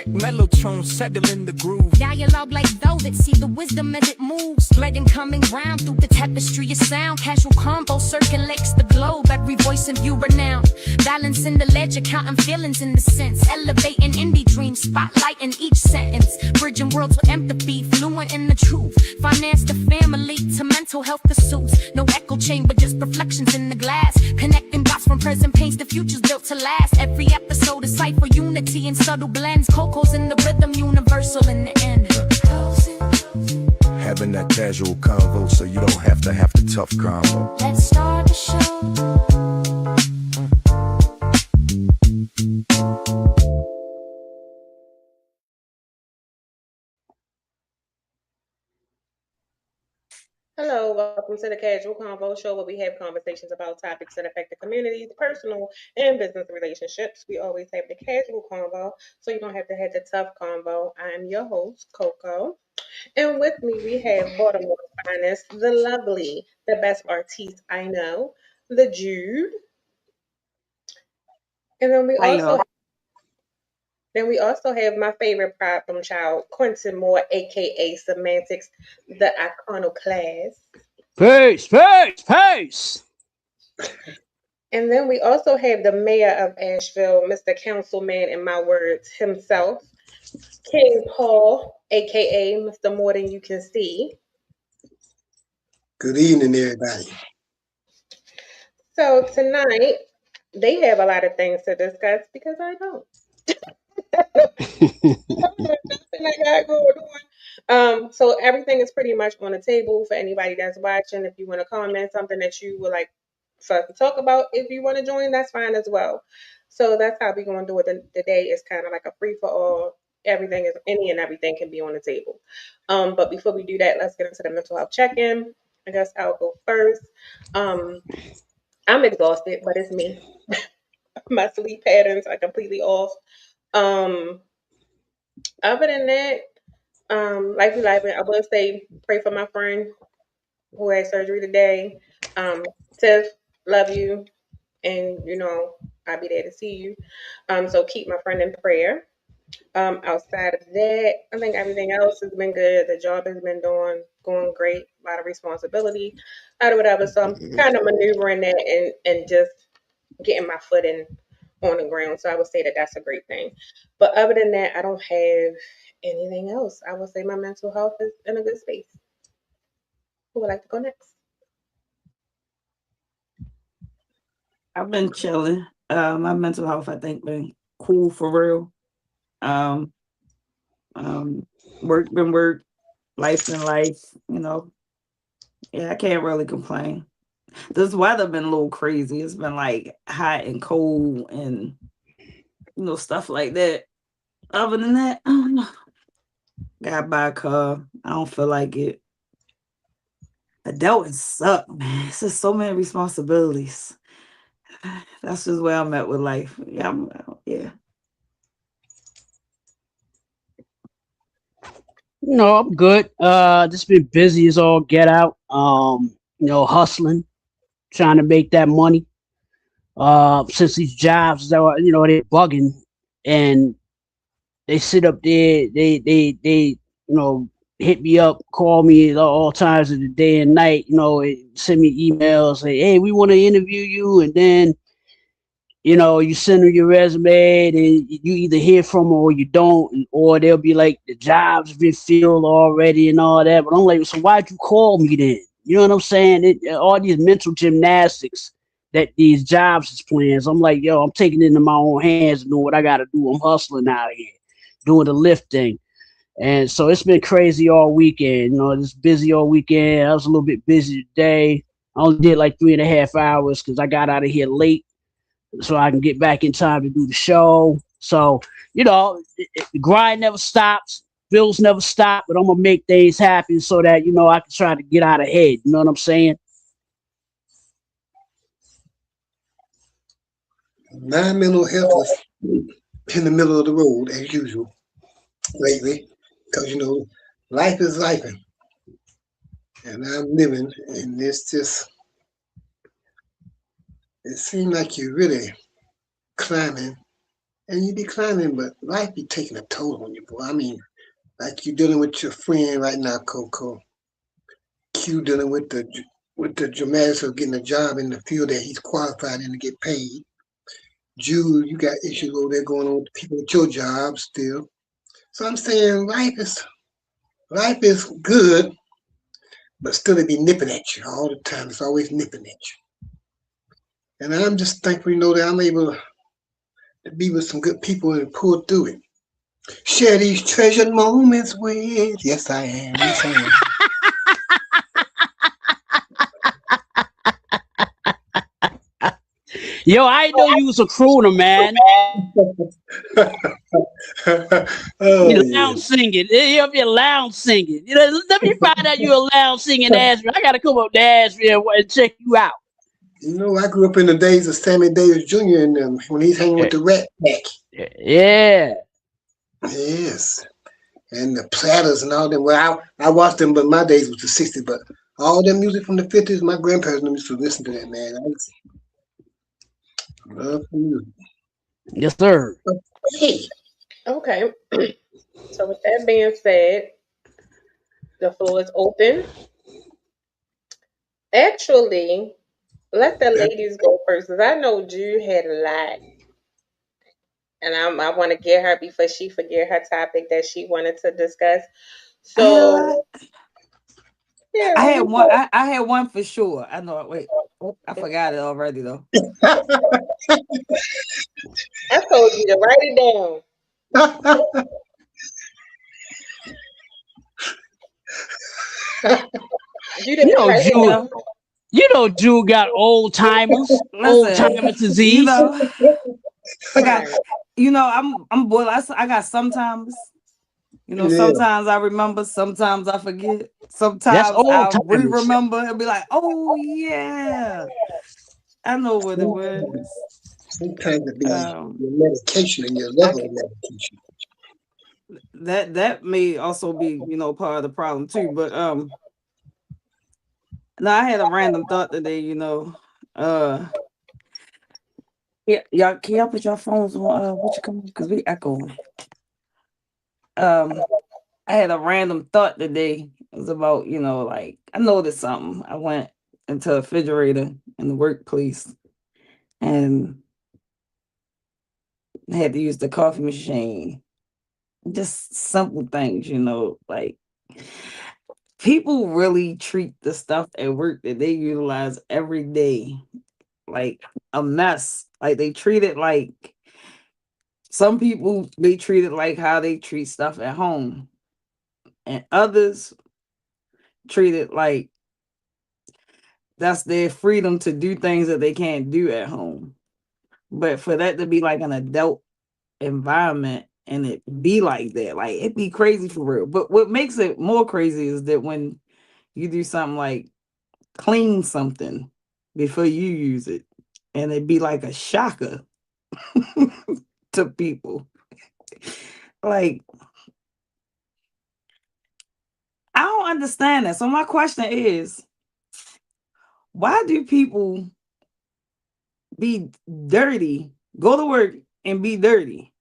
Mellotron settle in the groove. Dialogue like velvet, see the wisdom as it moves. Legend coming round through the tapestry of sound. Casual combo circulates the globe, every voice in view renowned. Balance in the ledger, counting feelings in the sense. Elevating indie dreams, spotlight in each sentence. Bridging worlds with empathy, fluent in the truth. Finance the family to mental health pursuits. No echo chamber, just reflections in the glass. Connecting dots from present pains to futures built to last. Every episode is sight for unity in subtle blends. Coco's in the rhythm, universal in the end. Having that casual convo so you don't have to have the tough combo. Let's start the show. Hello, welcome to the Casual Convo Show, where we have conversations about topics that affect the community's personal and business relationships. We always have the casual convo, so you don't have to have the tough convo. I am your host, Coco, and with me we have Baltimore's finest, the lovely, the best artiste I know, the Jude, and then we also have my favorite problem child, Quentin Moore, aka Semantics, the iconoclast. Peace. And then we also have the mayor of Asheville, Mr. Councilman, in my words, himself, King Paul, aka Mr. More Than You Can See. Good evening, everybody. So tonight, they have a lot of things to discuss because I don't. Nothing I got going on. So everything is pretty much on the table for anybody that's watching. If you want to comment something that you would like for us to talk about, if you want to join, that's fine as well. So that's how we're going to do it today. Is kind of like a free for all. Everything is any and everything can be on the table. But before we do that, let's get into the mental health check-in. I guess I'll go first. I'm exhausted, but it's me. My sleep patterns are completely off. Other than that, I will say pray for my friend who had surgery today. Tiff, love you, and I'll be there to see you. So keep my friend in prayer. Outside of that, I think everything else has been good. The job has been going great. A lot of responsibility, out of whatever. So I'm kind of maneuvering that and just getting my foot in on the ground. So I would say that that's a great thing. But other than that, I don't have anything else. I would say my mental health is in a good space. Who would like to go next? I've been chilling. My mental health, I think, been cool for real. Work been work, life been life. Yeah, I can't really complain. This weather been a little crazy. It's been like hot and cold and stuff like that. Other than that, I don't know. Got to buy a car. I don't feel like it. Adulting suck, man. It's just so many responsibilities. That's just where I'm at with life. Yeah. No, I'm good. Just been busy as all get out. Hustling, trying to make that money. Since these jobs that are, they're bugging and they sit up there, they hit me up, call me at all times of the day and night, and send me emails, say, hey, we want to interview you, and then you send them your resume and you either hear from them or you don't, or they'll be like, the job's been filled already and all that. But I'm like, so why'd you call me then? You know what I'm saying? All these mental gymnastics that these jobs is playing. So I'm like, yo, I'm taking it into my own hands and doing what I got to do. I'm hustling out here, doing the lifting. And so it's been crazy all weekend. It's busy all weekend. I was a little bit busy today. I only did like 3.5 hours because I got out of here late, so I can get back in time to do the show. So, the grind never stops. Bills never stop, but I'm going to make things happen so that, I can try to get out ahead. You know what I'm saying? My mental health is in the middle of the road, as usual, lately, because, life is life. And I'm living, and it's just, it seems like you're really climbing and you be climbing, but life be taking a toll on you, boy. I mean, like you dealing with your friend right now, Coco. Q dealing with the dramatics of getting a job in the field that he's qualified in to get paid. Jude, you got issues over there going on with people at your job still. So I'm saying life is good, but still it be nipping at you all the time. It's always nipping at you. And I'm just thankful, that I'm able to be with some good people and pull through it. Share these treasured moments with. Yes, I am. Yes, I Yo, I know you was a crooner, man. am. Oh You yeah. lounge singing. You be lounge singing. Let me find out you a lounge singing Asheville. I gotta come up to Asheville and check you out. I grew up in the days of Sammy Davis Jr. and them when he's hanging with the Rat Pack. Yeah. Yes. And the Platters and all them. Well, I watched them, but my days was the '60s. But all that music from the '50s, my grandparents used to listen to that, man. I love the music. Yes, sir. Hey, Okay. So with that being said, the floor is open. Actually, let the ladies go first, because I know Jude had a lot, and I want to get her before she forget her topic that she wanted to discuss. I had a lot. So yeah, I when had you one. I had one for sure. I know. Wait, I forgot it already though. I told you to write it down. You You didn't know, write it You Jude. down. know, You know, Jude got old timers, old listen. timers You disease. know, I got. Right. I'm boy. I got sometimes. Yeah. Sometimes I remember. Sometimes I forget. That's Sometimes old I timers. re-remember and be like, "Oh yeah, I know what it was." Sometimes it be Um, your medication and your I level can, of medication. that may also be part of the problem too. But no, I had a random thought today. Uh, yeah, y'all can y'all put your phones on what you come because we echoing. Um, I had a random thought today. It was about like I noticed something. I went into a refrigerator in the workplace and had to use the coffee machine. Just simple things, like people really treat the stuff at work that they utilize every day like a mess. Like they treat it like some people they treat it like how they treat stuff at home, and others treat it like that's their freedom to do things that they can't do at home. But for that to be like an adult environment and it be like that, like it be crazy for real. But what makes it more crazy is that when you do something like clean something before you use it, and it be like a shocker to people. Like, I don't understand that. So my question is, why do people be dirty, go to work and be dirty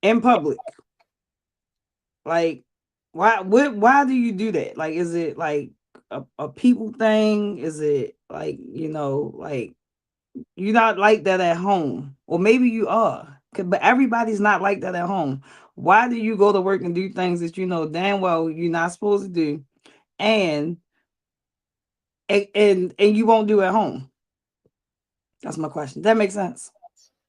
in public? Like, why do you do that? Like, is it like a people thing? Is it like, like you're not like that at home? Or maybe you are. But everybody's not like that at home. Why do you go to work and do things that you know damn well you're not supposed to do? And and you won't do at home. That's my question. That makes sense.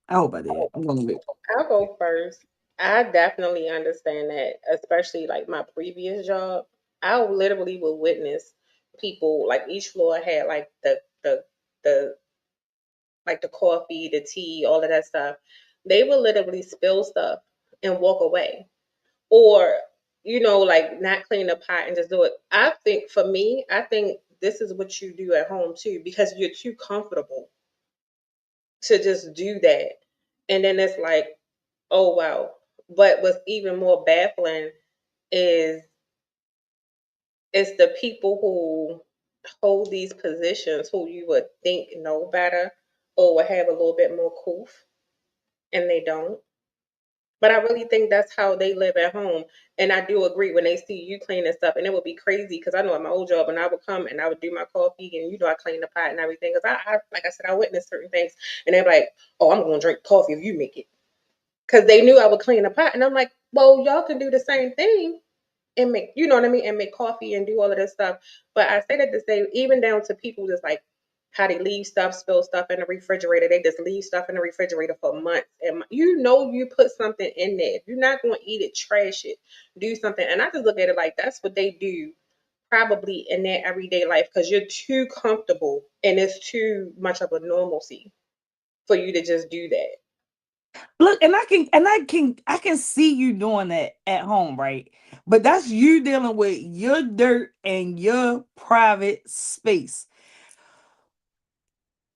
I hope I did. I'm gonna be. I'll go first. I definitely understand that, especially like my previous job. I literally would witness people like each floor had like the like the coffee, the tea, all of that stuff. They would literally spill stuff and walk away, or like not clean the pot and just do it. I think for me, I think this is what you do at home too, because you're too comfortable to just do that, and then it's like, oh wow. But what's even more baffling is it's the people who hold these positions who you would think know better or would have a little bit more coof, and they don't. But I really think that's how they live at home. And I do agree when they see you cleaning stuff, and it would be crazy because I know at my old job, and I would come and I would do my coffee, and I clean the pot and everything. Because I, like I said, I witnessed certain things, and they're like, "Oh, I'm going to drink coffee if you make it," because they knew I would clean the pot, and I'm like, "Well, y'all can do the same thing and make, you know what I mean, and make coffee and do all of this stuff." But I say that to say, even down to people just like how they leave stuff, spill stuff in the refrigerator. They just leave stuff in the refrigerator for months. And you put something in there. If you're not going to eat it, trash it, do something. And I just look at it like that's what they do probably in their everyday life because you're too comfortable and it's too much of a normalcy for you to just do that. Look, and I can see you doing that at home, right? But that's you dealing with your dirt and your private space.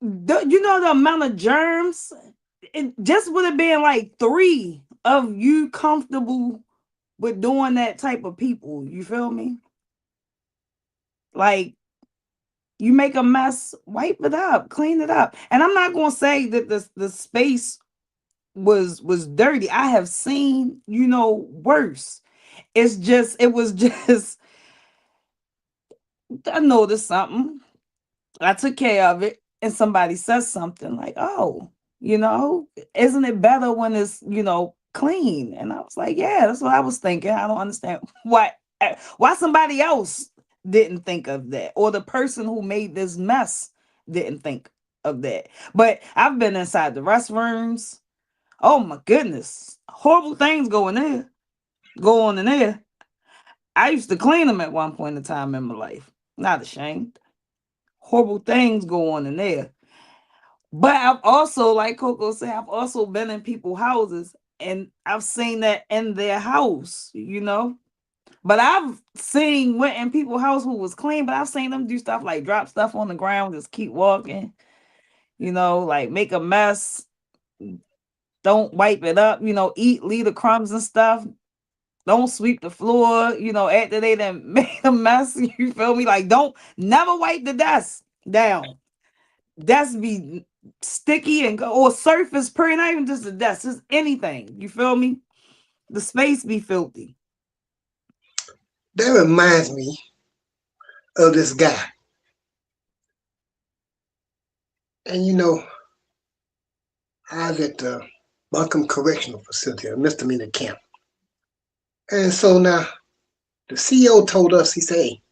You know the amount of germs? It just would have been like 3 of you comfortable with doing that type of people. You feel me? Like, you make a mess, wipe it up, clean it up. And I'm not gonna say that the space was dirty. I have seen, worse. It was just I noticed something. I took care of it, and somebody says something like, "Oh, isn't it better when it's, clean?" And I was like, "Yeah, that's what I was thinking. I don't understand why somebody else didn't think of that, or the person who made this mess didn't think of that." But I've been inside the restrooms. Oh my goodness, horrible things go on in there. I used to clean them at one point in time in my life. Not ashamed. Horrible things go on in there. But I've also, like Coco said, I've also been in people's houses and I've seen that in their house, But I've went in people's house who was clean, but I've seen them do stuff like drop stuff on the ground, just keep walking, like make a mess, don't wipe it up, leave the crumbs and stuff. Don't sweep the floor, after they done made a mess. You feel me? Like, don't never wipe the desk down. Desk be sticky or surface pretty, not even just the desk, just anything. You feel me? The space be filthy. That reminds me of this guy. And I was at the Buncombe Correctional Facility, a misdemeanor camp. And so now the CEO told us, he said, "Hey,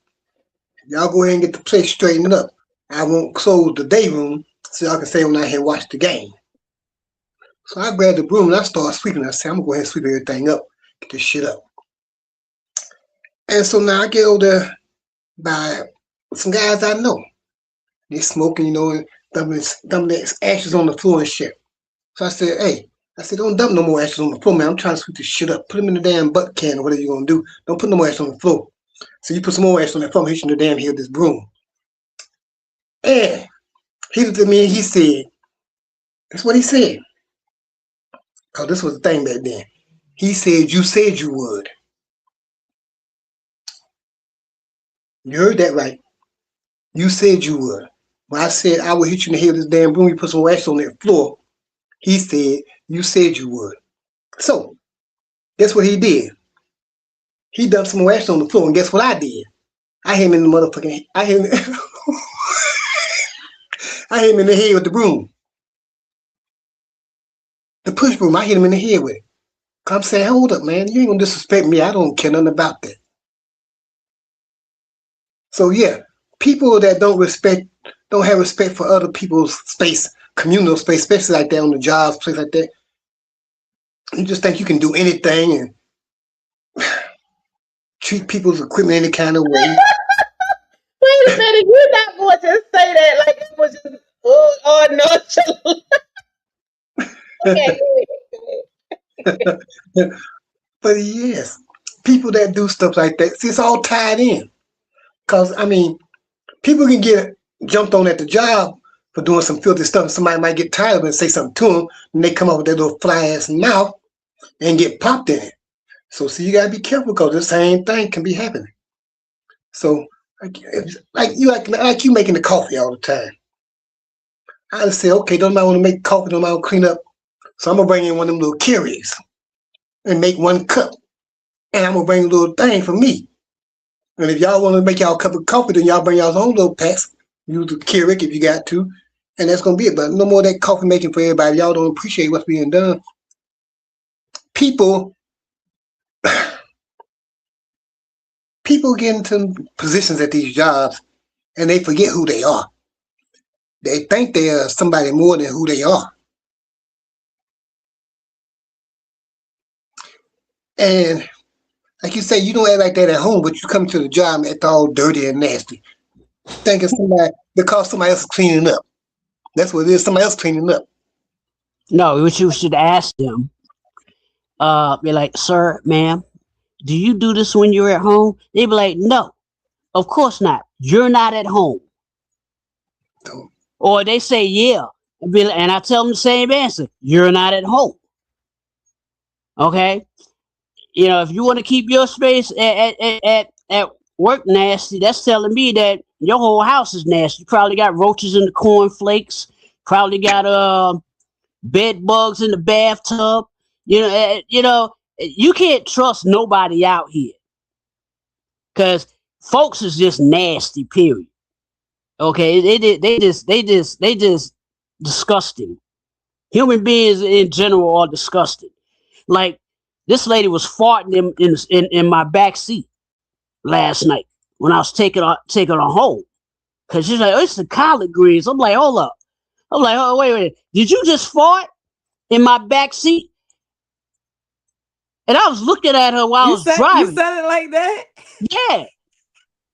y'all go ahead and get the place straightened up. I won't close the day room so y'all can stay on out here and watch the game." So I grabbed the broom and I started sweeping. I said, "I'm going to go ahead and sweep everything up, get this shit up." And so now I get over there by some guys I know. They smoking, and dumping their ashes on the floor and shit. So I said, "Hey," I said, "don't dump no more ashes on the floor, man. I'm trying to sweep this shit up. Put them in the damn butt can or whatever you're going to do. Don't put no more ashes on the floor." So you put some more ashes on that floor, hit you in the damn head with this broom. And he looked at me and he said, that's what he said. Because this was the thing back then. He said, "You said you would." You heard that right. You said you would. When I said I would hit you in the head with this damn broom, you put some more ashes on that floor, he said, "You said you would." So, guess what he did? He dumped some more ashes on the floor, and guess what I did? I hit him in the motherfucking, I hit him, I hit him in the head with the broom. The push broom, I hit him in the head with it. I'm saying, hold up, man, you ain't gonna disrespect me. I don't care nothing about that. So yeah, people that don't have respect for other people's space, communal space, especially like that on the jobs, place like that. You just think you can do anything and treat people's equipment any kind of way. Wait a minute, you're not going to say that like it was just no. Okay, go ahead. But yes, people that do stuff like that, see, it's all tied in. Because, people can get jumped on at the job for doing some filthy stuff, and somebody might get tired of it and say something to them, and they come up with their little fly-ass mouth and get popped in it. So, see, you got to be careful because the same thing can be happening. So, like you making the coffee all the time. I just say, okay, don't nobody want to make coffee, don't nobody want to clean up So I'm gonna bring in one of them little Keurigs and make one cup. And I'm gonna bring a little thing for me. And if y'all want to make y'all a cup of coffee, then y'all bring y'all's own little packs. Use the Keurig if you got to. And that's gonna be it. But no more of that coffee making for everybody. Y'all don't appreciate what's being done. People get into positions at these jobs and they forget who they are. They think they are somebody more than who they are. And like you say, you don't act like that at home, but you come to the job and it's all dirty and nasty. Thinking somebody, because somebody else is cleaning up. That's what it is, somebody else cleaning up. No, what you should ask them, be like, sir, ma'am, do you do this when you're at home? They'd be like, no, of course not. You're not at home. So, Or they say, yeah. And I tell them the same answer. You're not at home. Okay? You know, if you want to keep your space at work nasty, that's telling me that your whole house is nasty. You probably got roaches in the cornflakes. Probably got bed bugs in the bathtub. You know, you can't trust nobody out here. Because folks is just nasty, period. Okay, they just disgusting. Human beings in general are disgusting. Like this lady was farting in my back seat last night when I was taking her home, because she's like, oh, it's the collard greens. I'm like, hold up. I'm like, oh wait, did you just fart in my back seat? And I was looking at her while I was driving. You said it like that? Yeah.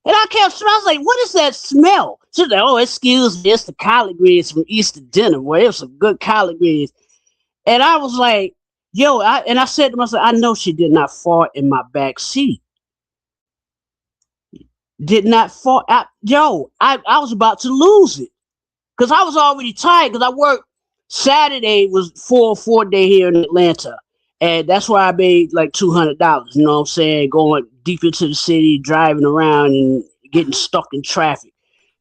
And I was like, what is that smell? She's like, oh, excuse me, it's the collard greens from Easter dinner. Well, it was some good collard greens. And I was like, yo, I said to myself, I know she did not fart in my back seat. Did not fart. I was about to lose it. Because I was already tired, because I worked Saturday was 4-day here in Atlanta. And that's why I made like $200, you know what I'm saying? Going deep into the city, driving around and getting stuck in traffic.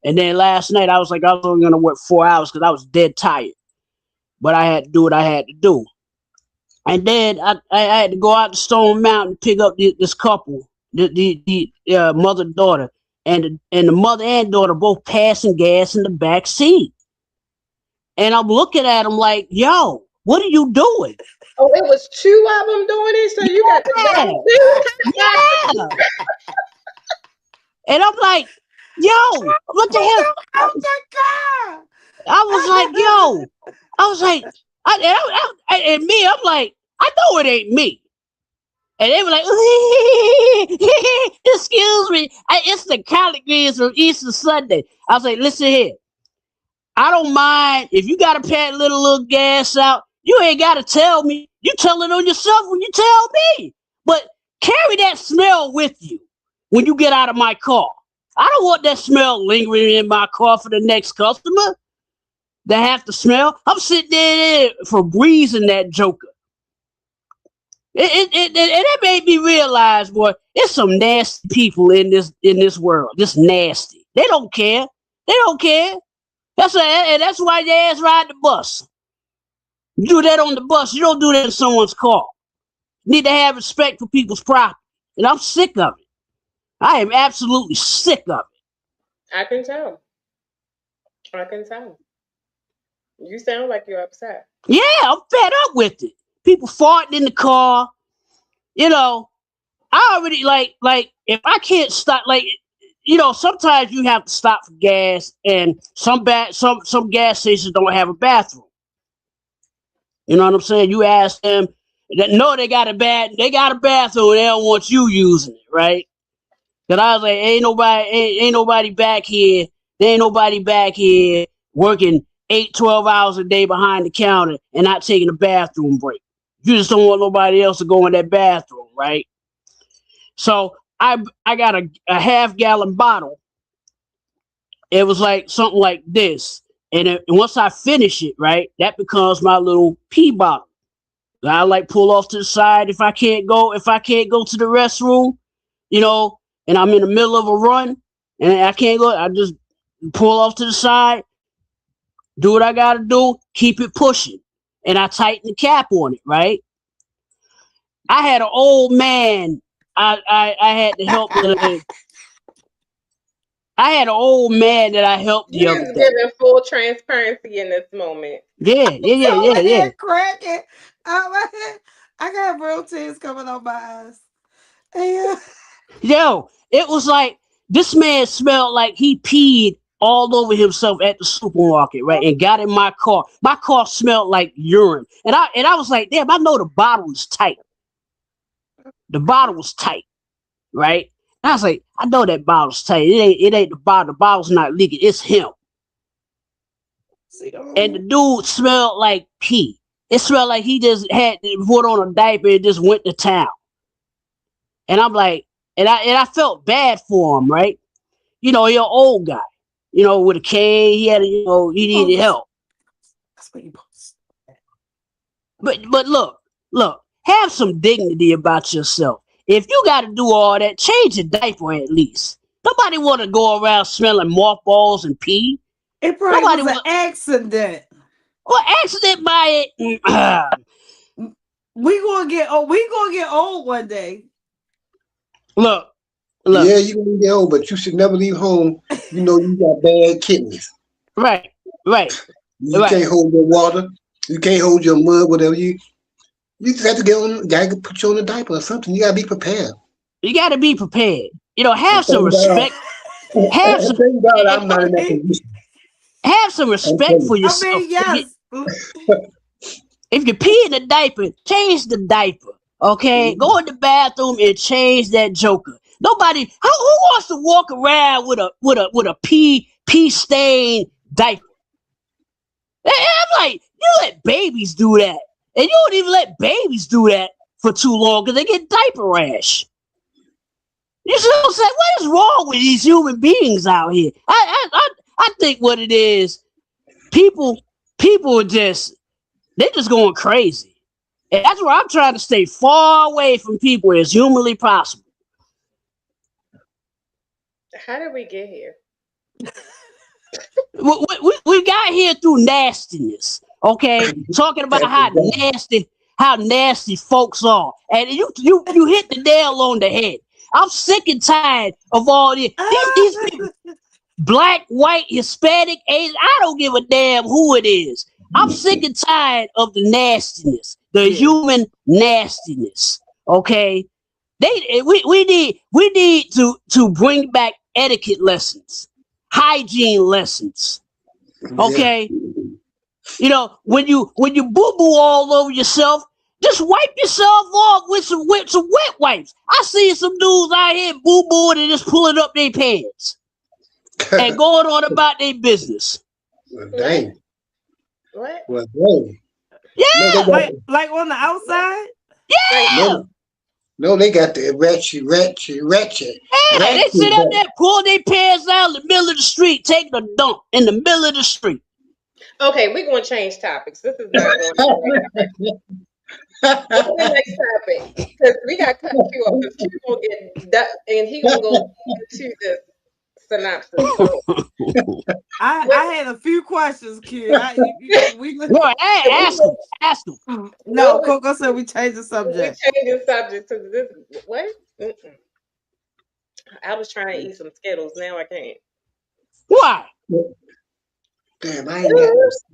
And then last night I was like, I was only going to work 4 hours because I was dead tired. But I had to do what I had to do. And then I had to go out to Stone Mountain to pick up this couple, the mother and daughter. And the mother and daughter both passing gas in the back seat. And I'm looking at them like, yo, what are you doing? Oh, it was 2 of them doing it, so you got the Yeah. And I'm like, yo, what the hell? Oh my God. I was like, and me, I'm like, I know it ain't me. And they were like, excuse me, it's the collard greens from Easter Sunday. I was like, listen here, I don't mind if you got to pay a little gas out. You ain't got to tell me. You tell it on yourself when you tell me. But carry that smell with you when you get out of my car. I don't want that smell lingering in my car for the next customer that have to smell. I'm sitting there for breezing that joker. It made me realize, boy, there's some nasty people in this world. Just nasty. They don't care. They don't care. That's why your ass ride the bus. You do that on the bus. You don't do that in someone's car. You need to have respect for people's property. And I'm sick of it. I am absolutely sick of it. I can tell. You sound like you're upset. Yeah, I'm fed up with it. People farting in the car. You know, I already like if I can't stop, like, you know, sometimes you have to stop for gas, and some gas stations don't have a bathroom. You know what I'm saying? You ask them, no, they got a bathroom, they don't want you using it, right? Cause I was like, ain't nobody back here. There ain't nobody back here working 8-12 hours a day behind the counter and not taking a bathroom break. You just don't want nobody else to go in that bathroom, right? So I got a half-gallon bottle. It was like something like this. And once I finish it, right, that becomes my little pee bottle. I like pull off to the side if I can't go to the restroom, you know, and I'm in the middle of a run and I can't go, I just pull off to the side, do what I gotta do, keep it pushing. and I tightened the cap on it, right? I had an old man. I had to help. I had an old man that I helped the You other is day. giving full transparency in this moment. Over there cracking. I got real tears coming on my eyes. Yeah. Yo, it was like this man smelled like he peed all over himself at the supermarket, right? And got in my car. My car smelled like urine. And I was like, damn, I know the bottle is tight. The bottle was tight, right? And I was like, I know that bottle's tight. It ain't the bottle. The bottle's not leaking. It's him. And the dude smelled like pee. It smelled like he just had put on a diaper and just went to town. And I'm like, and I felt bad for him, right? You know, you're an old guy, you know, with a cane. He had, you know, he needed help. That's what you post. But look, have some dignity about yourself. If you got to do all that, change your diaper at least. Nobody want to go around smelling mothballs and pee. It probably was an accident. Well, accident by it. We gonna get old one day. Look. Yeah, you gonna get old, but you should never leave home. You know you got bad kidneys. Right. You can't hold your water. You can't hold your mud. Whatever you just have to get on. Gotta put you on a diaper or something. You gotta be prepared. You gotta be prepared. You know, have some respect. Have some. Thank God I'm not in that position. Have some respect for yourself. I mean, yes. If you pee in the diaper, change the diaper. Okay, go in the bathroom and change that joker. Nobody, who wants to walk around with a pee stained diaper? I'm like, you let babies do that, and you don't even let babies do that for too long because they get diaper rash. You see what I'm saying? What is wrong with these human beings out here? I think what it is, people are just going crazy. And that's where I'm trying to stay far away from people as humanly possible. How did we get here? We got here through nastiness, okay? Talking about how nasty folks are. And you hit the nail on the head. I'm sick and tired of all these people. Black, white, Hispanic, Asian, I don't give a damn who it is. I'm sick and tired of the nastiness, the human nastiness. Okay, we need to bring back etiquette lessons, hygiene lessons. Okay, you know, when you boo boo all over yourself, just wipe yourself off with some wet wipes. I see some dudes out here boo booing and just pulling up their pants and going on about their business. Well, dang. What? Well, dang. Yeah, like on the outside. Yeah. No, they got the ratchet. Yeah, they sit up there, pull their pants out in the middle of the street, taking a dump in the middle of the street. Okay, we're gonna change topics. This is not going to what's the next topic? Because we got cut Q off. Because Q gonna get that, and he gonna go into the synopsis. I had a few questions, Q. Ask them. No, Coco said we changed the subject. We changed the subject to this. What? Mm-mm. I was trying to eat some Skittles. Now I can't. Why? Damn, I ain't got this.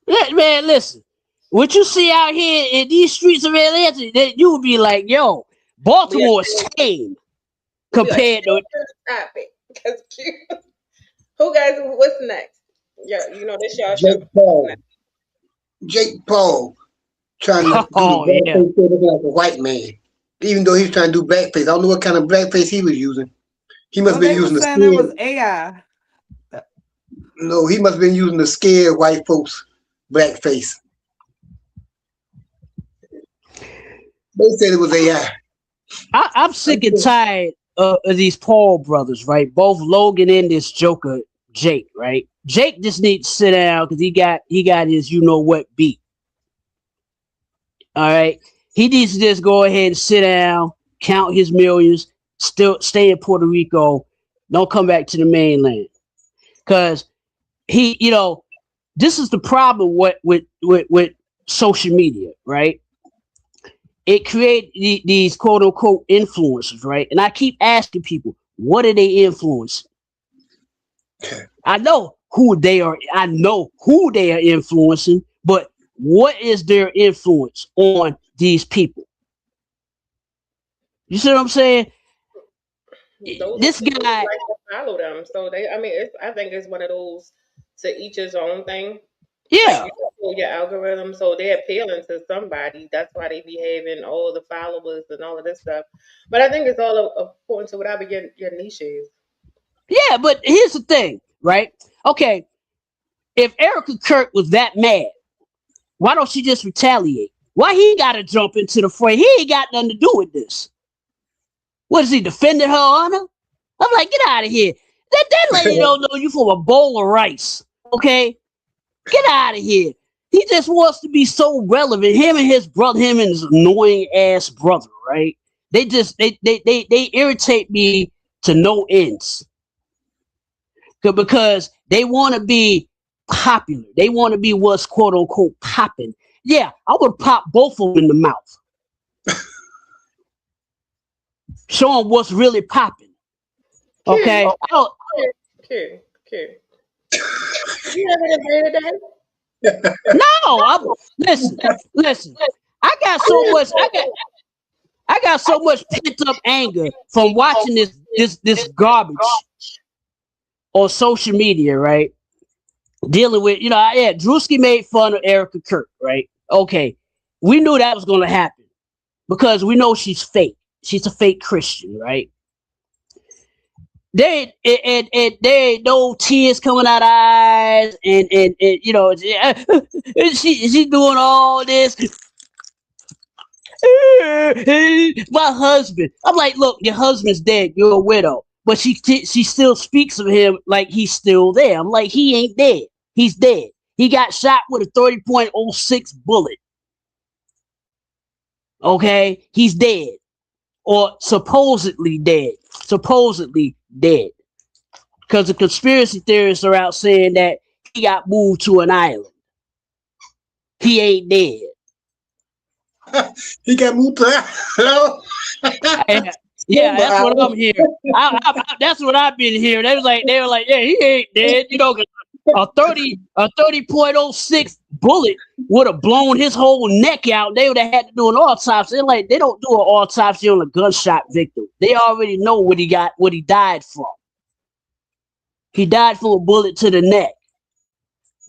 Yeah, man, listen. What you see out here in these streets of Atlanta, you would be like, yo, Baltimore's tame compared to topic. Because who guys? What's next? Yeah, you know this y'all show. Jake Paul trying to do blackface like a white man, even though he's trying to do blackface. I don't know what kind of blackface he was using. He must have been using the scared. It was AI. No, he must have been using the scared white folks blackface. They said it was AI. I'm sick and tired of these Paul brothers, right? Both Logan and this Joker, Jake, right? Jake just needs to sit down because he got his you know what beat. All right. He needs to just go ahead and sit down, count his millions, still stay in Puerto Rico, don't come back to the mainland. Because he, you know, this is the problem with social media, right? It created these quote unquote influencers, right? And I keep asking people, what are they influencing? I know who they are. I know who they are influencing, but what is their influence on these people? You see what I'm saying? Those are This people who guy, like to follow them. So they, I mean, I think it's one of those to each his own thing. Like yeah, you control your algorithm, so they're appealing to somebody. That's why they be having all the followers and all of this stuff. But I think it's all according to whatever your niche is. yeah, but here's the thing, right? Okay, if Erica Kirk was that mad, why don't she just retaliate? Why he got to jump into the fray? He ain't got nothing to do with this. What is he defending her honor? I'm like, get out of here. That lady don't know you from a bowl of rice. Okay, get out of here. He just wants to be so relevant. Him and his brother, him and his annoying ass brother, right? They irritate me to no ends. Because they want to be popular. They want to be what's quote unquote popping. Yeah, I would pop both of them in the mouth. Show them what's really popping. Okay. I don't, Cute. You ever been married today? no, listen. I got so much pent up anger from watching this garbage on social media, right? Dealing with, Drewski made fun of Erica Kirk, right? Okay. We knew that was going to happen because we know she's fake. She's a fake Christian, right? There ain't no tears coming out of eyes, and she doing all this. My husband. I'm like, look, your husband's dead. You're a widow, but she still speaks of him like he's still there. I'm like, he ain't dead. He's dead. He got shot with a 30.06 bullet. Okay, he's dead, or supposedly dead. Because the conspiracy theorists are out saying that he got moved to an island. He ain't dead. He got moved to hello. Yeah, that's what I'm hearing. That's what I've been hearing. They were like, yeah, he ain't dead. A 30.06 bullet would have blown his whole neck out. They would have had to do an autopsy. They're like, they don't do an autopsy on a gunshot victim. They already know what he died from. He died from a bullet to the neck.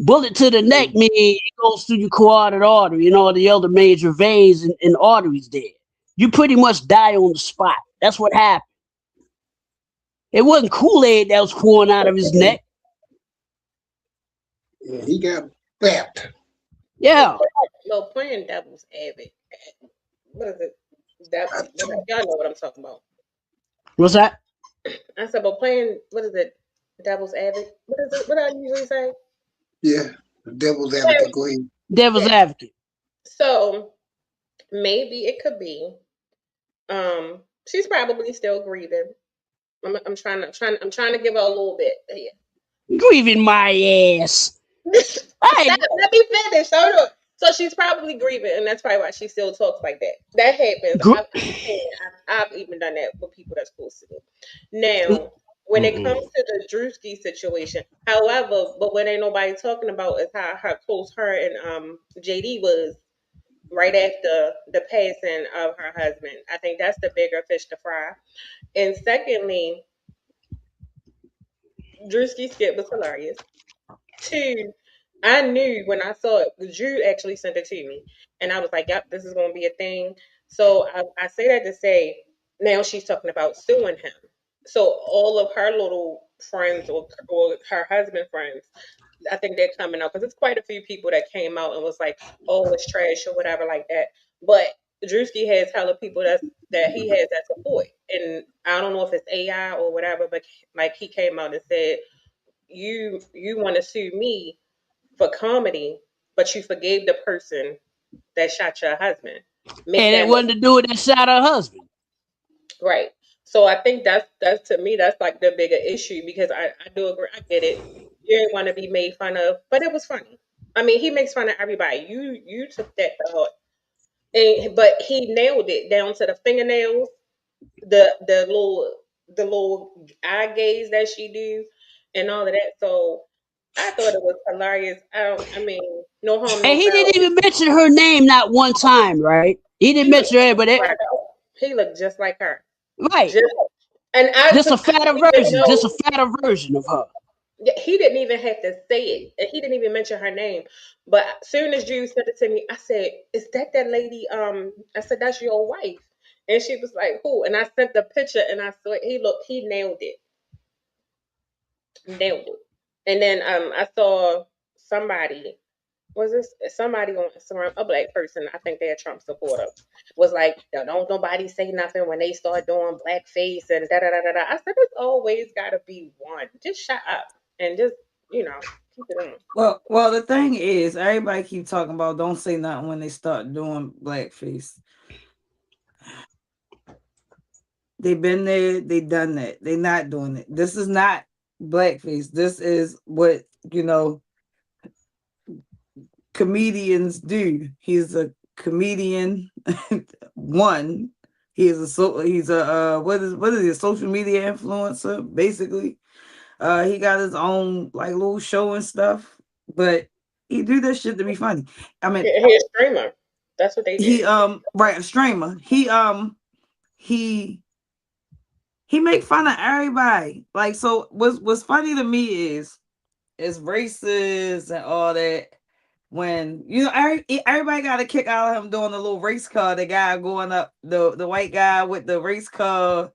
Bullet to the neck means it goes through your carotid artery and all the other major veins and arteries there. You pretty much die on the spot. That's what happened. It wasn't Kool-Aid that was pouring out of his neck. Yeah, he got bapped. Yeah. No, playing devil's advocate. What is it? Y'all know what I'm talking about. What's that? I said, but playing, what is it? Devil's advocate. What is it? What I usually say? Yeah, the devil's advocate. Go ahead. Devil's advocate. So maybe it could be. She's probably still grieving. I'm trying to give her a little bit here. Grieving my ass. Let me finish. So she's probably grieving, and that's probably why she still talks like that. That happens. I've even done that with people that's close to me. Now, when it comes to the Drewski situation, however, but what ain't nobody talking about is how close her and JD was right after the passing of her husband. I think that's the bigger fish to fry. And secondly, Drewski's skit was hilarious. Two, I knew when I saw it, Drew actually sent it to me. And I was like, yep, this is going to be a thing. So I say that to say, now she's talking about suing him. So all of her little friends or her husband friends, I think they're coming out because it's quite a few people that came out and was like, oh, it's trash or whatever like that. But Drewski has hella people that he has that support. And I don't know if it's AI or whatever, but like he came out and said, you want to sue me for comedy, but you forgave the person that shot your husband. And it wasn't to do with that shot her husband. Right. So I think that's to me that's like the bigger issue because I do agree. I get it. You didn't want to be made fun of, but it was funny. I mean, he makes fun of everybody. You took that to heart, but he nailed it down to the fingernails, the little eye gaze that she do, and all of that. So I thought it was hilarious. I mean, no harm, And no he didn't foul. even mention her name not one time, right? He didn't He looked mention her, just but like her. He looked just like her. right, Just and just a I fatter didn't even version, just a know. fatter version of her. Yeah, he didn't even have to say it. And he didn't even mention her name. But as soon as you sent it to me, I said, "Is that lady?" I said, "That's your wife." And she was like, "Who?" And I sent the picture, and I saw it. He nailed it, nailed it. And then I saw somebody. Was this somebody on Instagram, a black person? I think they're a Trump supporter. Was like, don't nobody say nothing when they start doing blackface and da da da da da. I said, it's always got to be one. Just shut up and just keep it on. Well, the thing is, everybody keep talking about don't say nothing when they start doing blackface. They've been there, they done that. They not doing it. This is not blackface. This is what comedians do. He's a comedian. One, he's a what is he, a social media influencer basically. He got his own like little show and stuff, but he do that shit to be funny. I mean, He's a streamer. That's what they he do. right, a streamer. He make fun of everybody. Like, so what's funny to me is racist and all that. When everybody got a kick out of him doing the little race car, the guy going up, the white guy with the race car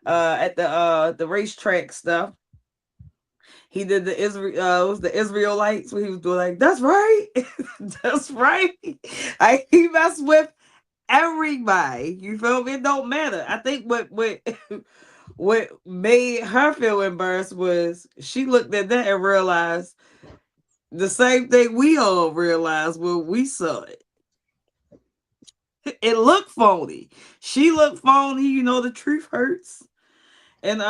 at the racetrack stuff. He did the Israel, it was the Israelites where he was doing like, that's right, that's right. He messed with everybody. You feel me? It don't matter. I think what made her feel embarrassed was she looked at that and realized the same thing we all realized when we saw it. It looked phony. She looked phony. The truth hurts. And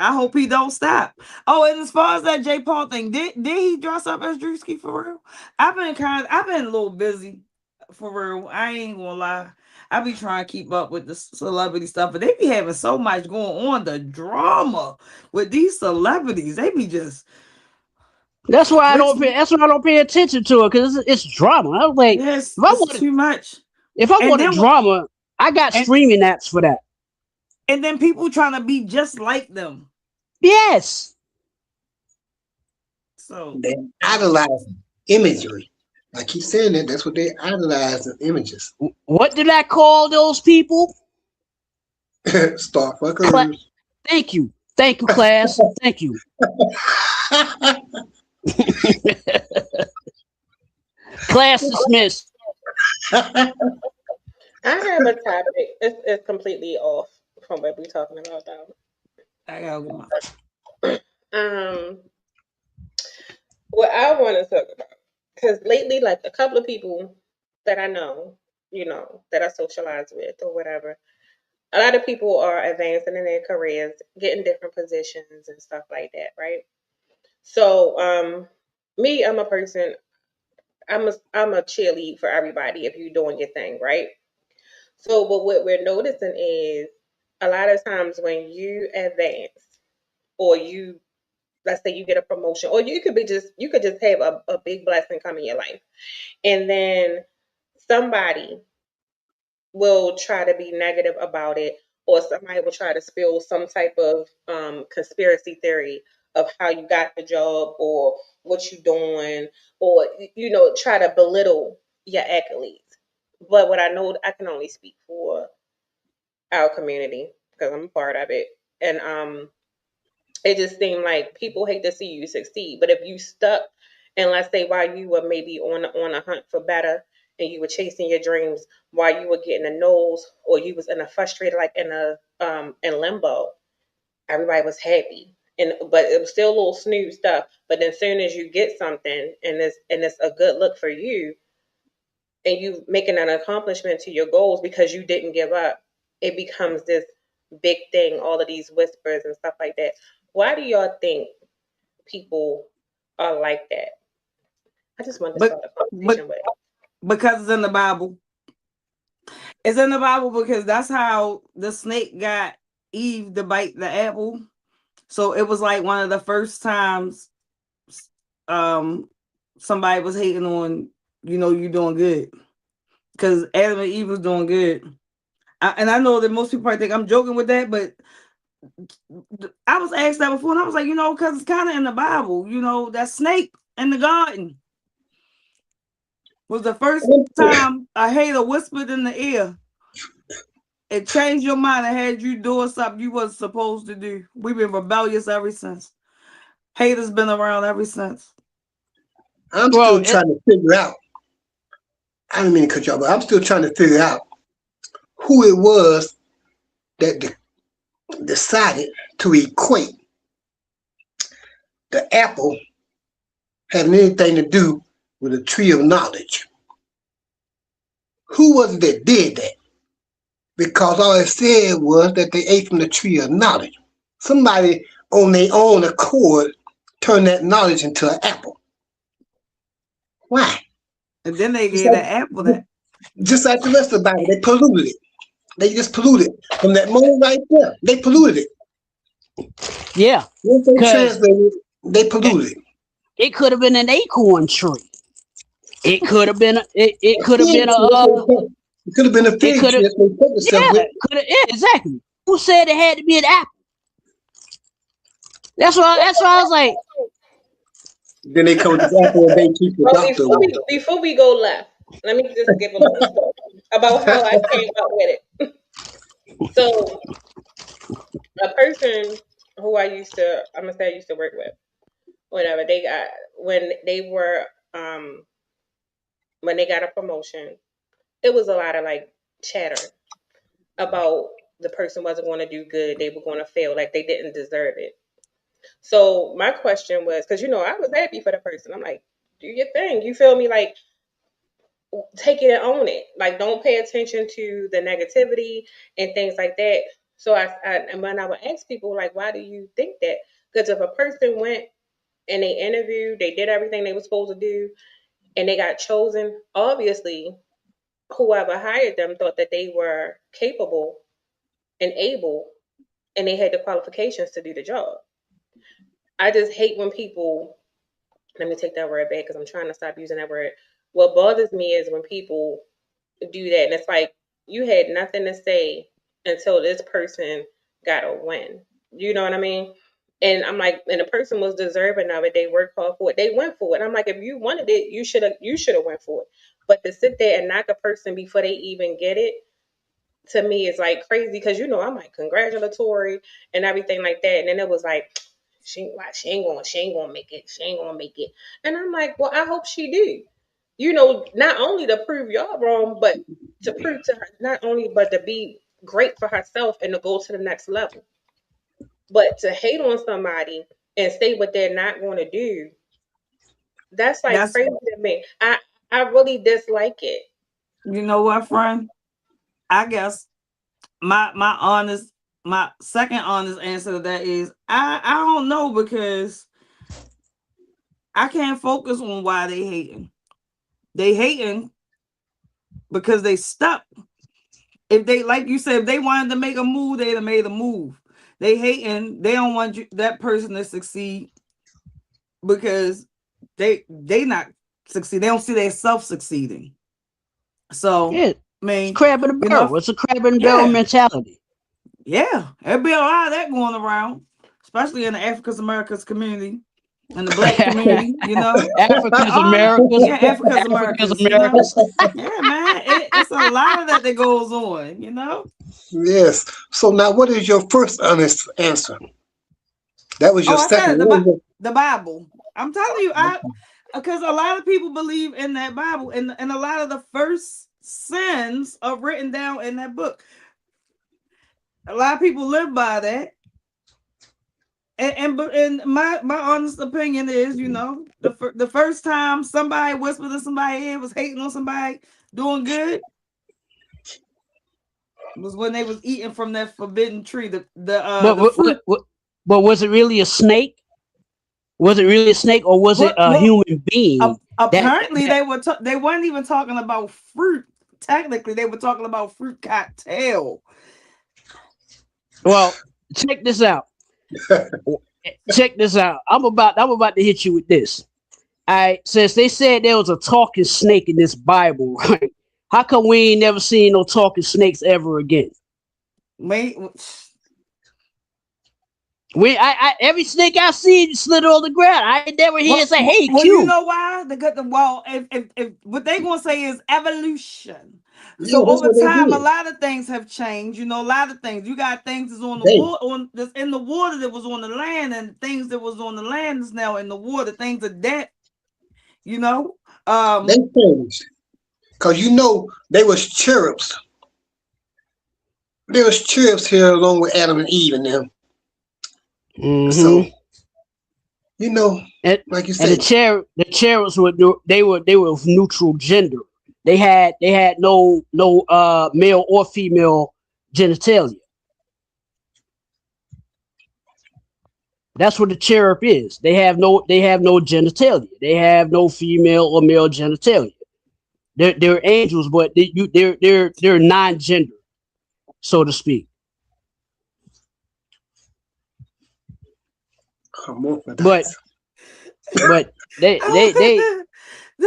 I hope he don't stop. Oh, and as far as that J. Paul thing, did he dress up as Drewski for real? I've been a little busy for real. I ain't gonna lie. I be trying to keep up with the celebrity stuff, but they be having so much going on. The drama with these celebrities, they be just That's why I rich. don't pay. That's why I don't pay attention to it because it's drama. I was like, Yes, if I it's wanted, too much. if I And wanted then drama, I got and streaming apps for that. and then people trying to be just like them. Yes. So They idolize imagery. I keep saying that. That's what they idolize in images. What did I call those people? Star Cla- fuckers. Thank you, class. Thank you. Class dismissed. I have a topic. It's completely off from what we're talking about though. I gotta get my Um, what I want to talk about, because lately, like a couple of people that I know, that I socialize with or whatever, a lot of people are advancing in their careers, getting different positions and stuff like that, right? So, me, I'm a person. I'm a cheerlead for everybody if you're doing your thing, right? So, but what we're noticing is a lot of times when you advance or let's say you get a promotion, or you could just have a big blessing come in your life, and then somebody will try to be negative about it, or somebody will try to spill some type of conspiracy theory of how you got the job or what you doing, or try to belittle your accolades. But what I know, I can only speak for our community because I'm a part of it, and it just seemed like people hate to see you succeed. But if you stuck, and let's say while you were maybe on a hunt for better, and you were chasing your dreams, while you were getting a nose, or you was in a frustrated, like in limbo, everybody was happy. But it was still a little snooze stuff. But then, as soon as you get something, and it's a good look for you, and you making an accomplishment to your goals because you didn't give up, it becomes this big thing. All of these whispers and stuff like that. Why do y'all think people are like that. I just wanted to But start a conversation with. because it's in the Bible. It's in the Bible because that's how the snake got Eve to bite the apple. So it was like one of the first times somebody was hating on, you doing good. Because Adam and Eve was doing good. And I know that most people probably think I'm joking with that, but I was asked that before, and I was like, because it's kind of in the Bible, that snake in the garden was the first time a hater whispered in the ear. It changed your mind and had you doing something you wasn't supposed to do. We've been rebellious ever since. Haters been around ever since. I'm still trying to figure out. I don't mean to cut you off, but I'm still trying to figure out who it was that decided to equate the apple having anything to do with the tree of knowledge. Who was it that did that? Because all it said was that they ate from the tree of knowledge. Somebody on their own accord turned that knowledge into an apple. Why? And then they gave the apple that. Just like the rest of the Bible, they polluted it. They just polluted it. From that moment right there, they polluted it. Yeah. Once they translated it, they polluted it. It could have been an acorn tree. It could have been. It could have been a. It could have been a fig tree. Yeah, exactly. Who said it had to be an apple? That's why I was like. Then they come with the apple and they keep the doctor. Before we go left, let me just give a little story about how I came up with it. So, a person who I used to work with, whatever, they got when they got a promotion, it was a lot of like chatter about the person wasn't going to do good, they were going to fail, like they didn't deserve it. So my question was, because I was happy for the person. I'm like, do your thing. You feel me? Like, take it and own it. Like, don't pay attention to the negativity and things like that. So and when I would ask people, like, why do you think that? Because if a person went and they interviewed, they did everything they were supposed to do, and they got chosen, obviously, whoever hired them thought that they were capable and able, and they had the qualifications to do the job. I just hate when people, let me take that word back because I'm trying to stop using that word. What bothers me is when people do that, and it's like, you had nothing to say until this person got a win. You know what I mean? And I'm like, and the person was deserving of it. They worked hard for it. They went for it. I'm like, if you wanted it, you should have went for it. But to sit there and knock a person before they even get it, to me, is like crazy because I'm like congratulatory and everything like that. And then it was like, she ain't gonna make it. She ain't gonna make it. And I'm like, well, I hope she do. Not only to prove y'all wrong, but to prove to her, not only, but to be great for herself and to go to the next level. But to hate on somebody and say what they're not going to do, that's crazy to me. I really dislike it. You know what, friend? I guess my second honest answer to that is I don't know, because I can't focus on why they hating. They hating because they stuck. If they, like you said, if they wanted to make a move, they'd have made a move. They hating. They don't want that person to succeed because they not succeed. They don't see themselves succeeding. So Yeah. I mean, Crab in a barrel. It's a crab in a barrel mentality. Yeah, there'd be a lot of that going around, especially in the African Americans community and the Black community. Africans Americans. Yeah, Africans Americans. Yeah, man, it's a lot of that goes on. Yes. So now, what is your first honest answer? That was your second. The Bible. I'm telling you, because a lot of people believe in that Bible, and a lot of the first sins are written down in that book. A lot of people live by that. And my honest opinion is, the first time somebody whispered to somebody ear, was hating on somebody doing good, was when they was eating from that forbidden tree. But was it really a snake? Was it really a snake or was it What? a Well, human being? That, apparently that they weren't even talking about fruit. Technically, they were talking about fruit cocktail. well, check this out. Check this out. I'm about to hit you with this. All right, since they said there was a talking snake in this Bible, right? How come we ain't never seen no talking snakes ever again? Wait, Every snake I see slid on the ground. I ain't never hear it say, "Hey, you Q." know why? If what they gonna say is evolution. Yeah, So that's over what they time, a did. lot of things have changed. You know, a lot of things. You got things that's on the They water, that's in the water that was on the land, and things that was on the land is now in the water. Things are dead. You know, they changed. Cause you know they was cherubs. There was cherubs here along with Adam and Eve and them. So Mm-hmm. you know, And like you and say, the cherubs they were of neutral gender. They had no male or female genitalia. That's what the cherub is. They have no genitalia. They have no female or male genitalia. They're angels, but they're non-gender, so to speak. But hermaphrodites. but they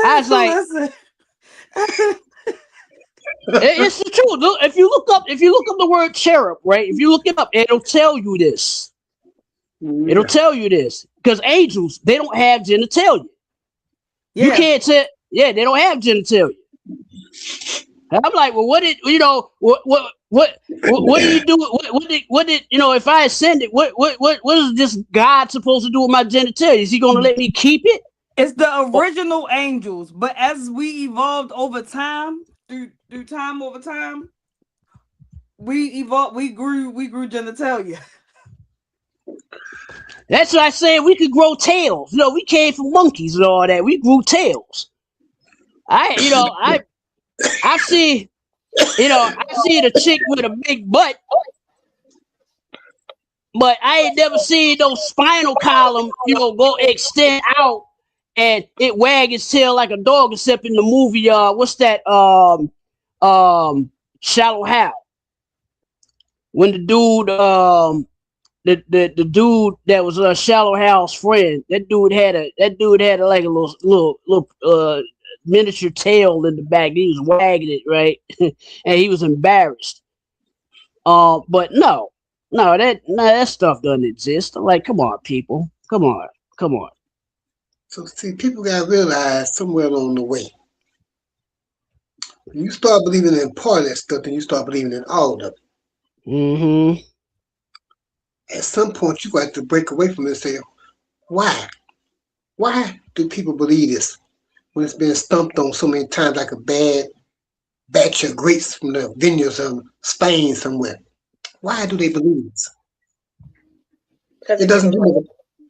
I was like, listen. it's the truth. Look, if you look up the word cherub, right? If you look it up, it'll tell you this. It'll Yeah. tell you this because angels they don't have genitalia. You Yeah, can't tell. Yeah, they don't have genitalia. And I'm like, well, what did you know? What do you do? What did you know? If I ascend it, what is this God supposed to do with my genitalia? Is he going to let me keep it? it's the Oh, original angels, but as we evolved over time, through time over time, we evolved. We grew genitalia. that's what I said. We could grow tails. You know, we came from monkeys and all that. We grew tails. I see. I see the chick with a big butt, but I ain't never seen no spinal column, go extend out and it wag its tail like a dog, except in the movie, what's that? Shallow Hal. When the dude, the dude that was Shallow Hal's friend, that dude had like a little miniature tail in the back. He was wagging it, right, and he was embarrassed. But no, that stuff doesn't exist. I'm like, come on, people, come on. So see, people gotta realize somewhere along the way, when you start believing in part of that stuff, then you start believing in all of it. Mm-hmm. At some point, you got to break away from it and say, why? Why do people believe this when it's been stumped on so many times like a bad batch of grapes from the vineyards of Spain somewhere? Why do they believe this? Because It it gives doesn't them do hope. nothing.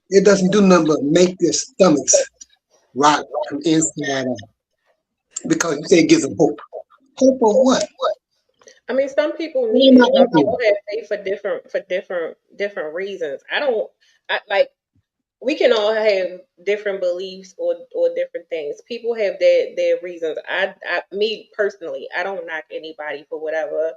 It doesn't do nothing but make their stomachs rot from inside out. Because you say it gives them hope. Hope on what? I mean, some people What need am I it. Some people offering? have faith for different reasons. I don't. I like. We can all have different beliefs or different things. People have their reasons. Me personally, I don't knock anybody for whatever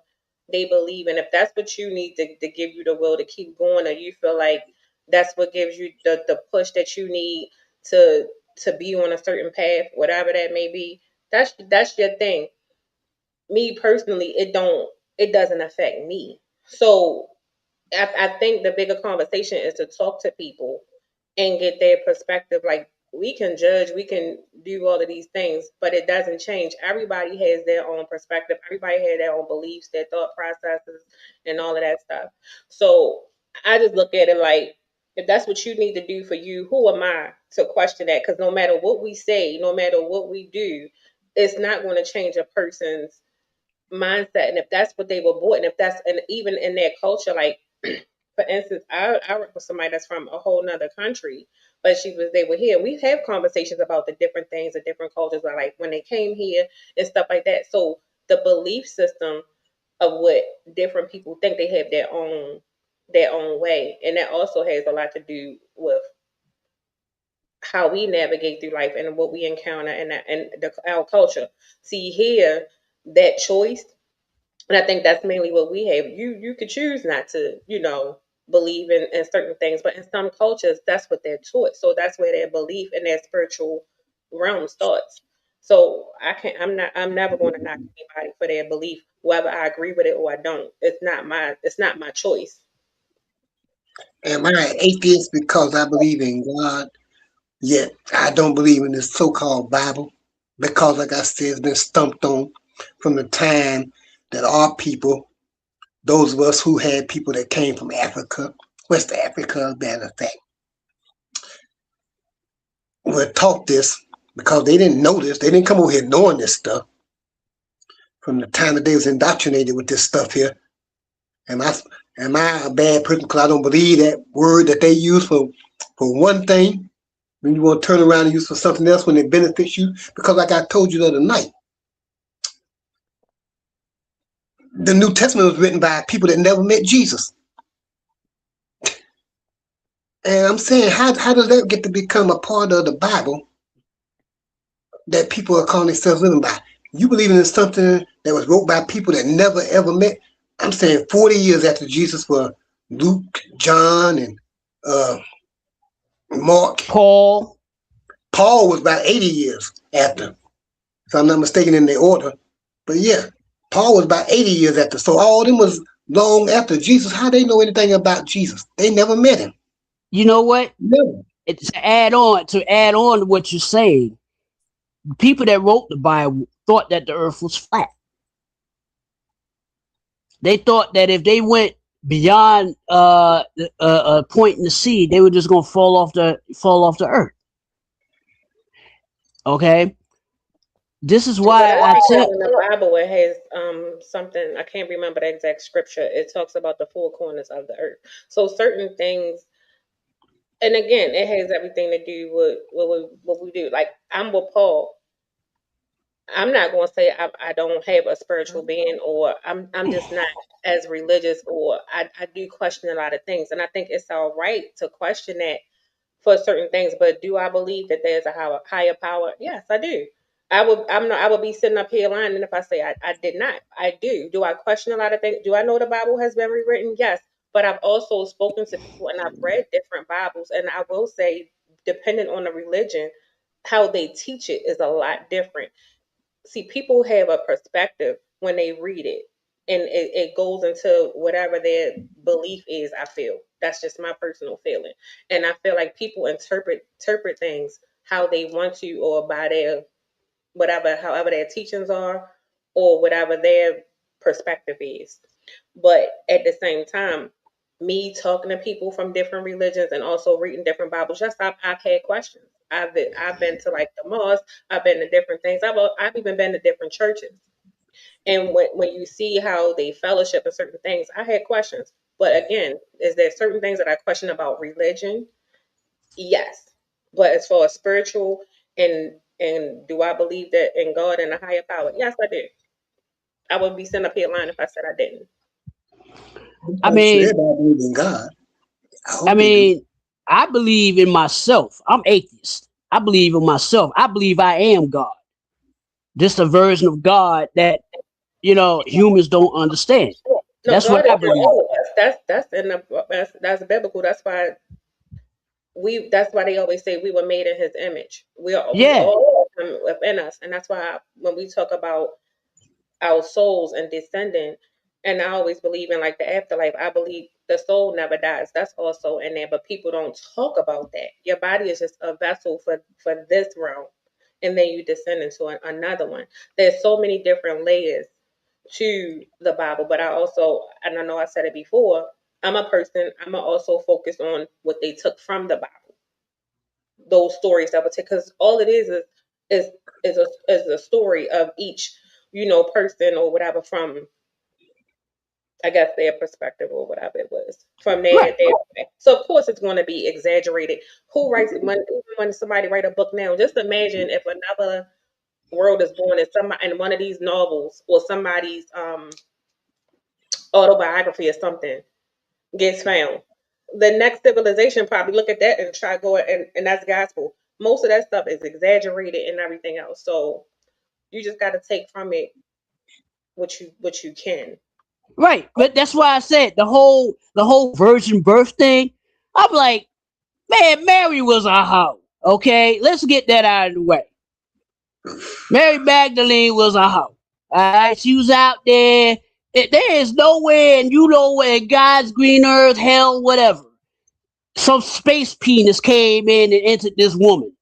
they believe in. If that's what you need to give you the will to keep going, or you feel like that's what gives you the push that you need to to be on a certain path, whatever that may be, that's your thing. Me personally, it doesn't affect me. So I think the bigger conversation is to talk to people and get their perspective. Like, we can judge, we can do all of these things, but it doesn't change. Everybody has their own perspective. Everybody has their own beliefs, their thought processes, and all of that stuff. So I just look at it like, if that's what you need to do for you, who am I to question that? Because no matter what we say, no matter what we do, it's not going to change a person's mindset. And if that's what they were bought, and if that's, and even in their culture, like for instance, I work with somebody that's from a whole nother country, but they were here. We have conversations about the different things, the different cultures, like when they came here and stuff like that. So the belief system of what different people think, they have their own way, and that also has a lot to do with how we navigate through life and what we encounter and our culture. See here, that choice, and I think that's mainly what we have. You could choose not to, believe in certain things, but in some cultures, that's what they're taught. So that's where their belief and their spiritual realm starts. So I'm never going to knock anybody for their belief, whether I agree with it or I don't. It's not my choice. Am I an atheist because I believe in God, yet I don't believe in this so-called Bible? Because, like I said, it's been stumped on from the time that our people, those of us who had people that came from Africa, West Africa, matter of fact, were taught this because they didn't know this. They didn't come over here knowing this stuff. From the time that they was indoctrinated with this stuff here, am I a bad person because I don't believe that word that they use for one thing? When you want to turn around and use for something else when it benefits you? Because like I told you the other night, the New Testament was written by people that never met Jesus. And I'm saying, how does that get to become a part of the Bible that people are calling themselves living by? You believing in something that was wrote by people that never ever met? I'm saying 40 years after Jesus were Luke, John, and Mark. Paul. Paul was about 80 years after, if I'm not mistaken in the order. But yeah, Paul was about 80 years after. So all of them was long after Jesus. How they know anything about Jesus? They never met him. You know what? Never. To add on to what you're saying, people that wrote the Bible thought that the earth was flat. They thought that if they went beyond a point in the sea, they were just gonna fall off the earth. Okay, this is why I tell. In the Bible, it has something, I can't remember the exact scripture. It talks about the four corners of the earth. So certain things, and again, it has everything to do with what we do. Like I'm with Paul. I'm not going to say I don't have a spiritual being, or I'm just not as religious, or I do question a lot of things, and I think it's all right to question that for certain things. But do I believe that there's a higher power? Yes, I do. I would be sitting up here lying if I say I did not. I do. Do I question a lot of things? Do I know the Bible has been rewritten? Yes. But I've also spoken to people and I've read different Bibles, and I will say, depending on the religion, how they teach it is a lot different. See, people have a perspective when they read it, and it goes into whatever their belief is. I feel that's just my personal feeling, and I feel like people interpret things how they want to, or by their whatever, however their teachings are, or whatever their perspective is. But at the same time, me talking to people from different religions and also reading different Bibles, yes, I've had questions. I've been to like the mosque. I've been to different things. I've even been to different churches. And when you see how they fellowship and certain things, I had questions. But again, is there certain things that I question about religion? Yes. But as far as spiritual and do I believe that in God and a higher power? Yes, I do. I would be sitting up here lying if I said I didn't. I mean, everybody believes in God. I mean, I believe in myself. I'm atheist. I believe in myself. I believe I am God. Just a version of God that humans don't understand. No, That's God what I is believe. all of us. That's biblical. That's why they always say we were made in His image. We Yeah. all have Him within us, and that's why when we talk about our souls and descending, and I always believe in like the afterlife. I believe the soul never dies. That's also in there, but people don't talk about that. Your body is just a vessel for this realm, and then you descend into another one. There's so many different layers to the Bible, but and I know I said it before, I'm also focus on what they took from the Bible, those stories that would take, because all it is a story of each, person or whatever, from I guess their perspective or whatever it was from Right. so of course it's going to be exaggerated. Who writes when somebody write a book now? Just imagine if another world is born in one of these novels or somebody's autobiography or something gets found. The next civilization probably look at that and try go and that's gospel. most of that stuff is exaggerated and everything else. So you just got to take from it what you can. Right, but that's why I said the whole virgin birth thing. I'm like, man, Mary was a hoe. Okay, let's get that out of the way. Mary Magdalene was a hoe. All right, she was out there. There is nowhere, and you know where in God's green earth, hell, whatever. Some space penis came in and entered this woman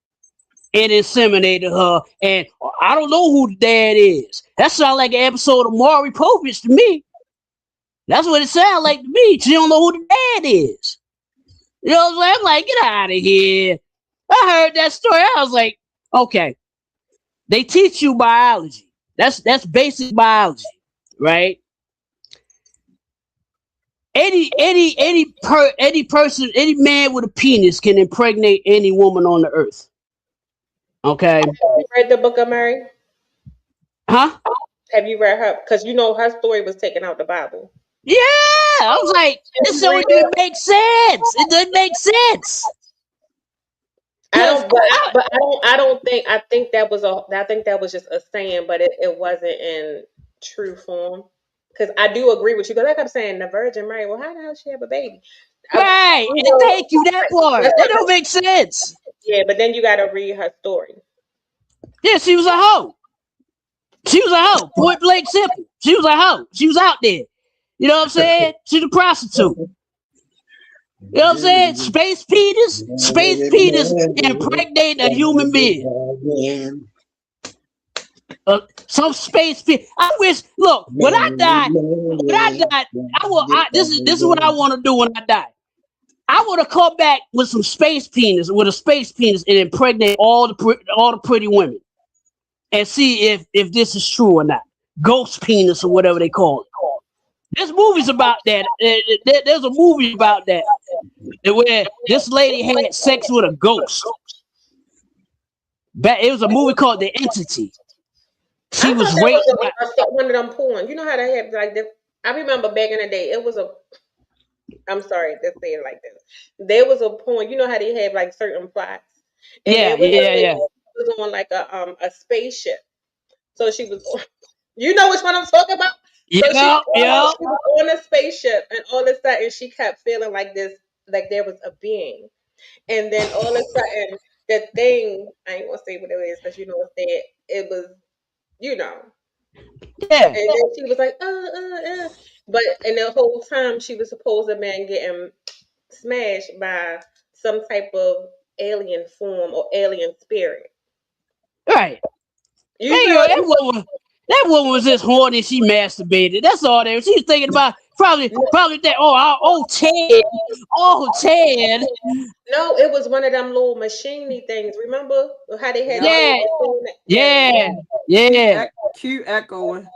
and inseminated her. And I don't know who the dad is. That sounds like an episode of Maury Povich to me. That's what it sounds like to me. She don't know who the dad is. You know what I'm saying? I'm like, get out of here. I heard that story. I was like, okay. They teach you biology. That's basic biology, right? Any person, any man with a penis can impregnate any woman on the earth. Okay. Have you read the Book of Mary? Huh? Have you read her? Because you know her story was taken out the Bible. Yeah. I was like, this so it didn't make sense. It doesn't make sense. I think that was just a saying, but it wasn't in true form. Because I do agree with you. Because like I'm saying, the Virgin Mary, well, how the hell she have a baby? Right. Thank you. That part. That don't make sense. Yeah, but then you got to read her story. Yeah, she was a hoe. She was a hoe. Point blank simple. She was a hoe. She was out there. You know what I'm saying? She's a prostitute. You know what I'm saying? Space penis impregnating a human being. Some space penis. I wish. Look, when I die, this is what I want to do when I die. I want to come back with some space penis, with a space penis, and impregnate all the pretty women, and see if this is true or not. Ghost penis or whatever they call it. There's movies about that. There's a movie about that where this lady had sex with a ghost. It was a movie called The Entity. She was raped. One of them porn. You know how they have like this? I remember back in the day, it was a. I'm sorry, let's say it like this. There was a porn. You know how they have like certain plots. And yeah. It was on like a spaceship. So she was. You know which one I'm talking about? Yeah. She was on a spaceship, and all of a sudden she kept feeling like this, like there was a being, and then all of a sudden the thing, I ain't gonna say what it is because you know it's dead. It was, you know, Yeah. and then she was like, but and the whole time she was supposed to been getting smashed by some type of alien form or alien spirit. Right. That woman was just horny. She masturbated. That's all there. She was thinking about probably that. Ted. No, it was one of them little machiney things. Remember how they had? Yeah. Cute echoing.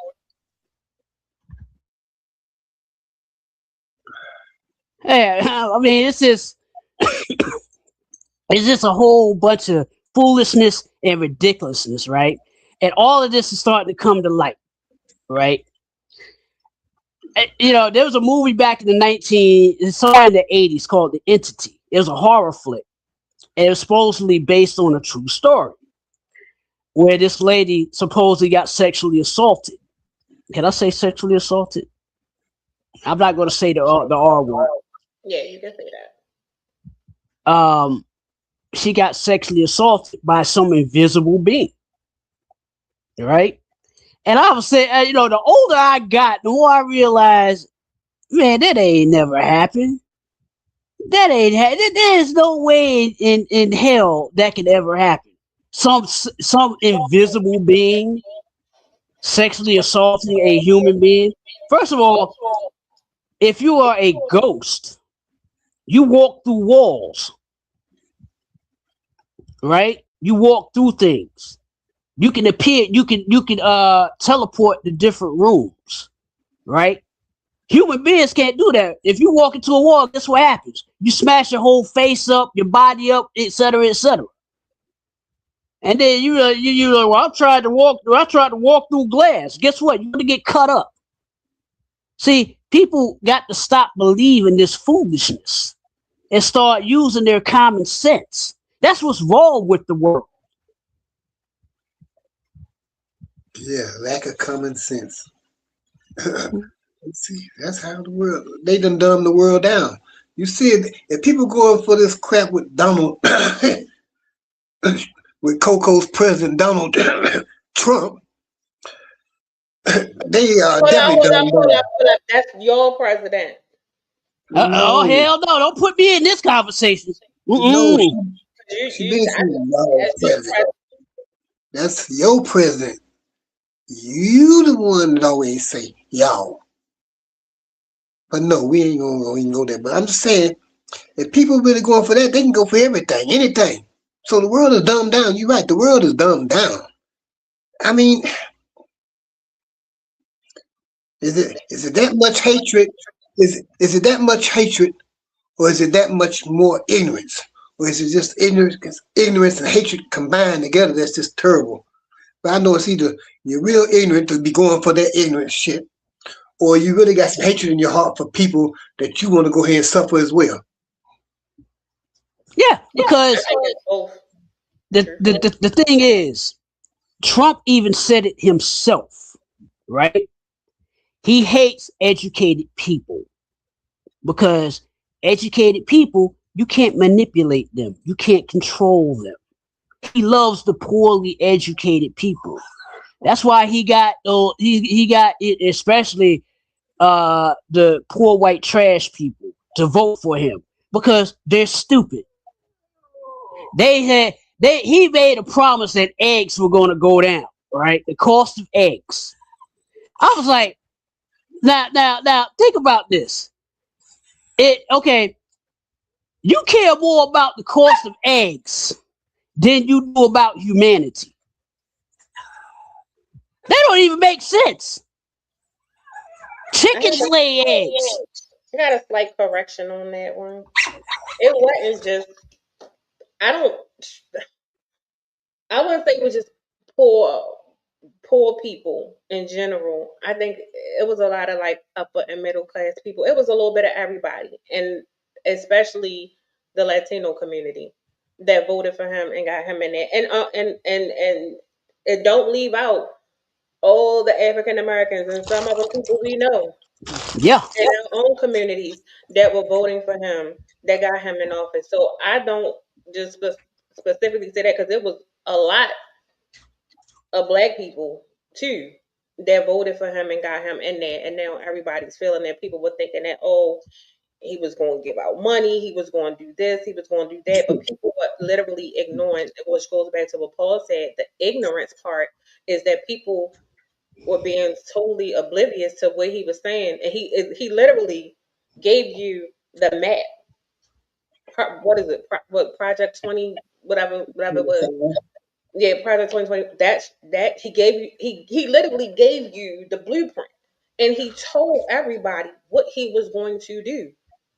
Yeah, I mean, it's just a whole bunch of foolishness and ridiculousness, right? And all of this is starting to come to light, right? You know, there was a movie back in the 80s called The Entity. It was a horror flick. And it was supposedly based on a true story where this lady supposedly got sexually assaulted. Can I say sexually assaulted? I'm not going to say the R word. Yeah, you can say that. She got sexually assaulted by some invisible being. Right? And I was saying, you know, the older I got, the more I realized, man, that ain't never happened. There's no way in hell that could ever happen. Some invisible being sexually assaulting a human being. First of all, if you are a ghost, you walk through walls, right? You walk through things. You can appear. You can teleport to different rooms, right? Human beings can't do that. If you walk into a wall, guess what happens? You smash your whole face up, your body up, etc., etc. And then you well, I tried to walk through glass. Guess what? You're gonna get cut up. See, people got to stop believing this foolishness and start using their common sense. That's what's wrong with the world. Yeah, lack of common sense. See, that's how the world, they done dumb the world down. You see it, if people going for this crap with Donald, with Coco's president Donald Trump, they Hold on, definitely dumb down. hold up. That's your president. Oh No, hell no! Don't put me in this conversation. no, Mm-mm. she You, been I saying y'all that's your president. president. That's your president. You the one that always say y'all. But no, we ain't gonna even go there. But I'm just saying, if people really going for that, they can go for everything, anything. So the world is dumbed down. You're right. The world is dumbed down. I mean, is it that much hatred? Is it that much hatred, or is it that much more ignorance, or is it just ignorance and hatred combined together? That's just terrible. But I know it's either you're real ignorant to be going for that ignorant shit, or you really got some hatred in your heart for people that you want to go ahead and suffer as well. Yeah, I because think it's both. the thing is, Trump even said it himself, right? He hates educated people because educated people, you can't manipulate them, you can't control them. He loves the poorly educated people. That's why he got he got it, especially the poor white trash people to vote for him because they're stupid. He made a promise that eggs were going to go down, right? The cost of eggs. I was like, now think about this. Okay, you care more about the cost of eggs than you do about humanity. They don't even make sense. Chickens lay eggs. I got a slight correction on that one. It wasn't just. I wouldn't say it was just poor people in general. I think it was a lot of like upper and middle class people. It was a little bit of everybody, and especially the Latino community that voted for him and got him in there. And it don't leave out all the African Americans and some other people we know Yeah. in our own communities that were voting for him that got him in office. So I don't just specifically say that because it was a lot of black people too that voted for him and got him in there. And now everybody's feeling that people were thinking that, oh, he was going to give out money, he was going to do this, he was going to do that. But people were literally ignoring, which goes back to what Paul said. The ignorance part is that people were being totally oblivious to what he was saying. And he literally gave you the map. What is it? What Project 20, whatever it was. Yeah, Project 2020. That he gave you. He literally gave you the blueprint, and he told everybody what he was going to do.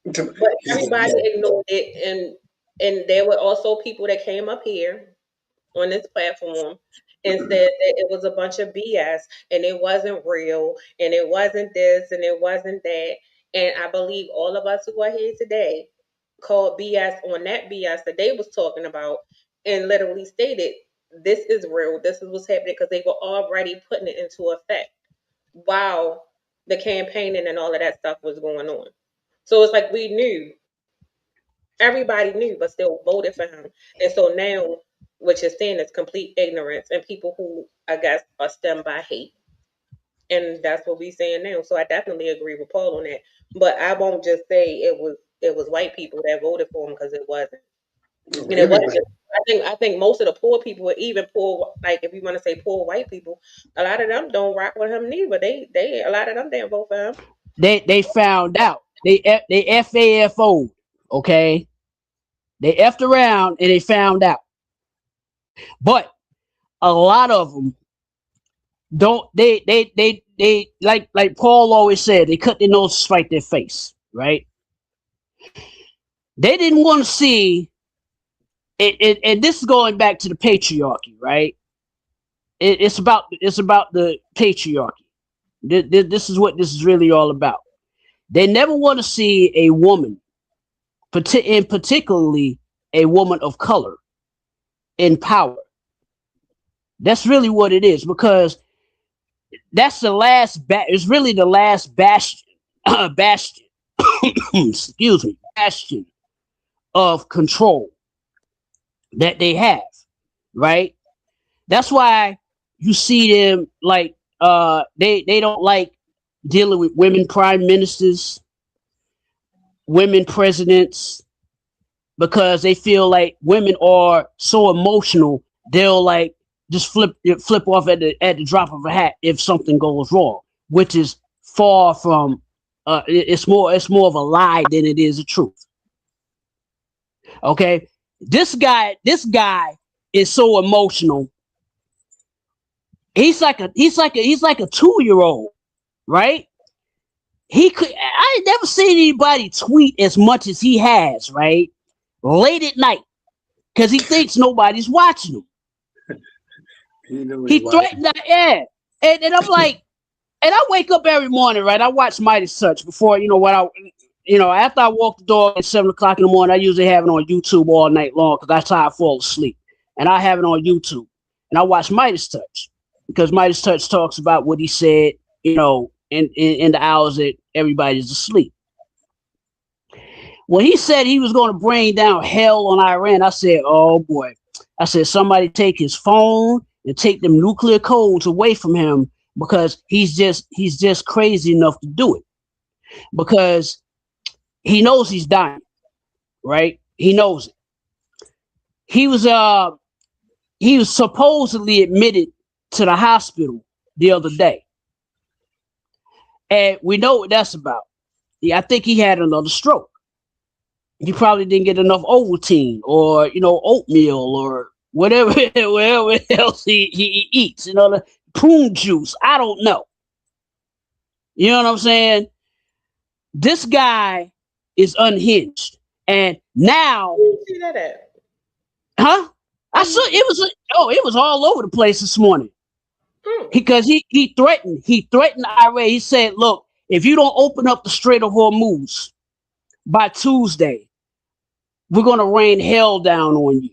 But everybody ignored it, and there were also people that came up here on this platform and said that it was a bunch of BS and it wasn't real and it wasn't this and it wasn't that. And I believe all of us who are here today called BS on that BS that they was talking about and literally stated this is real, this is what's happening because they were already putting it into effect while the campaigning and all of that stuff was going on. So it's like we knew, everybody knew, but still voted for him. And so now what you're seeing is complete ignorance and people who I guess are stemmed by hate. And that's what we're saying now. So I definitely agree with Paul on that. But I won't just say it was white people that voted for him because it wasn't. And it wasn't. I think most of the poor people, even poor, like if you want to say poor white people, a lot of them don't rock with him neither. They a lot of them didn't vote for him. They found out. They FAFO'd, okay? They effed around and they found out. But a lot of them don't. They like Paul always said. They cut their nose to spite their face, right? They didn't want to see it. And this is going back to the patriarchy, right? It's about the patriarchy. This is what this is really all about. They never want to see a woman, and particularly a woman of color, in power. That's really what it is, because that's the last it's really the last bastion bastion excuse me, bastion of control that they have, right? That's why you see them like they don't like dealing with women prime ministers, women presidents, because they feel like women are so emotional, they'll like just flip off at the drop of a hat if something goes wrong, which is far from it's more of a lie than it is the truth. Okay, this guy is so emotional. He's like a 2-year-old, right? I ain't never seen anybody tweet as much as he has, right? Late at night, because he thinks nobody's watching him. He threatened that, yeah. And I'm like, and I wake up every morning, right? I watch Midas Touch before, after I walk the dog at 7 o'clock in the morning. I usually have it on YouTube all night long because that's how I fall asleep. And I have it on YouTube. And I watch Midas Touch because Midas Touch talks about what he said, in the hours that everybody's asleep. When he said he was going to bring down hell on Iran, I said, oh boy. I said, somebody take his phone and take them nuclear codes away from him, because he's just crazy enough to do it, because he knows he's dying, right? He knows it. He was supposedly admitted to the hospital the other day, and we know what that's about. I think he had another stroke. He probably didn't get enough Ovaltine or oatmeal or whatever else he eats, the prune juice. I don't know. You know what I'm saying? This guy is unhinged, and now. Where did you see that at? Huh? I saw it was all over the place this morning. Because he threatened Iran. He said, look, if you don't open up the Strait of Hormuz by Tuesday, we're going to rain hell down on you.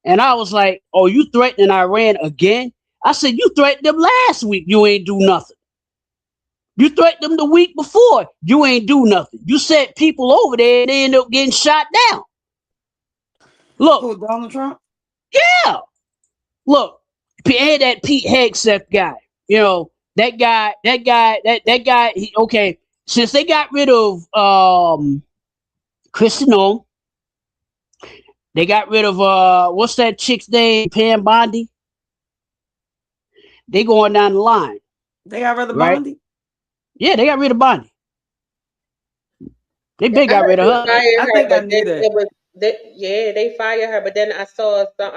And I was like, oh, you threatening Iran again? I said, you threatened them last week. You ain't do nothing. You threatened them the week before. You ain't do nothing. You sent people over there and they ended up getting shot down. Look. Who, Donald Trump? Yeah. Look, that Pete Hegseth guy. That guy, okay, since they got rid of Kristen Noem, they got rid of what's that chick's name? Pam Bondi. They going down the line. They got rid of right? Bondi? Yeah, they got rid of Bondi. They been got rid of her. I think I knew that. They fired her, but then I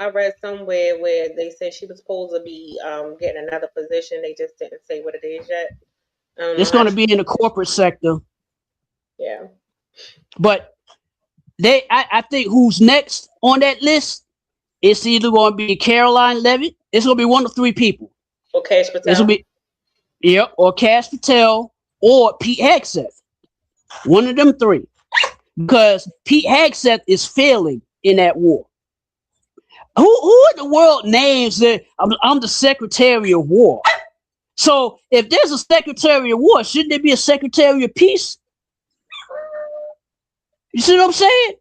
read somewhere where they said she was supposed to be getting another position. They just didn't say what it is yet. It's going to be in the corporate sector. Yeah. But I think who's next on that list, it's either going to be Caroline Levitt. It's going to be one of three people. Or Kash Patel. It's going to be, or Kash Patel or Pete Hegseth. One of them three. Because Pete Hegseth is failing in that war. Who in the world names that I'm the Secretary of War? So if there's a Secretary of War, shouldn't there be a Secretary of Peace? You see what I'm saying?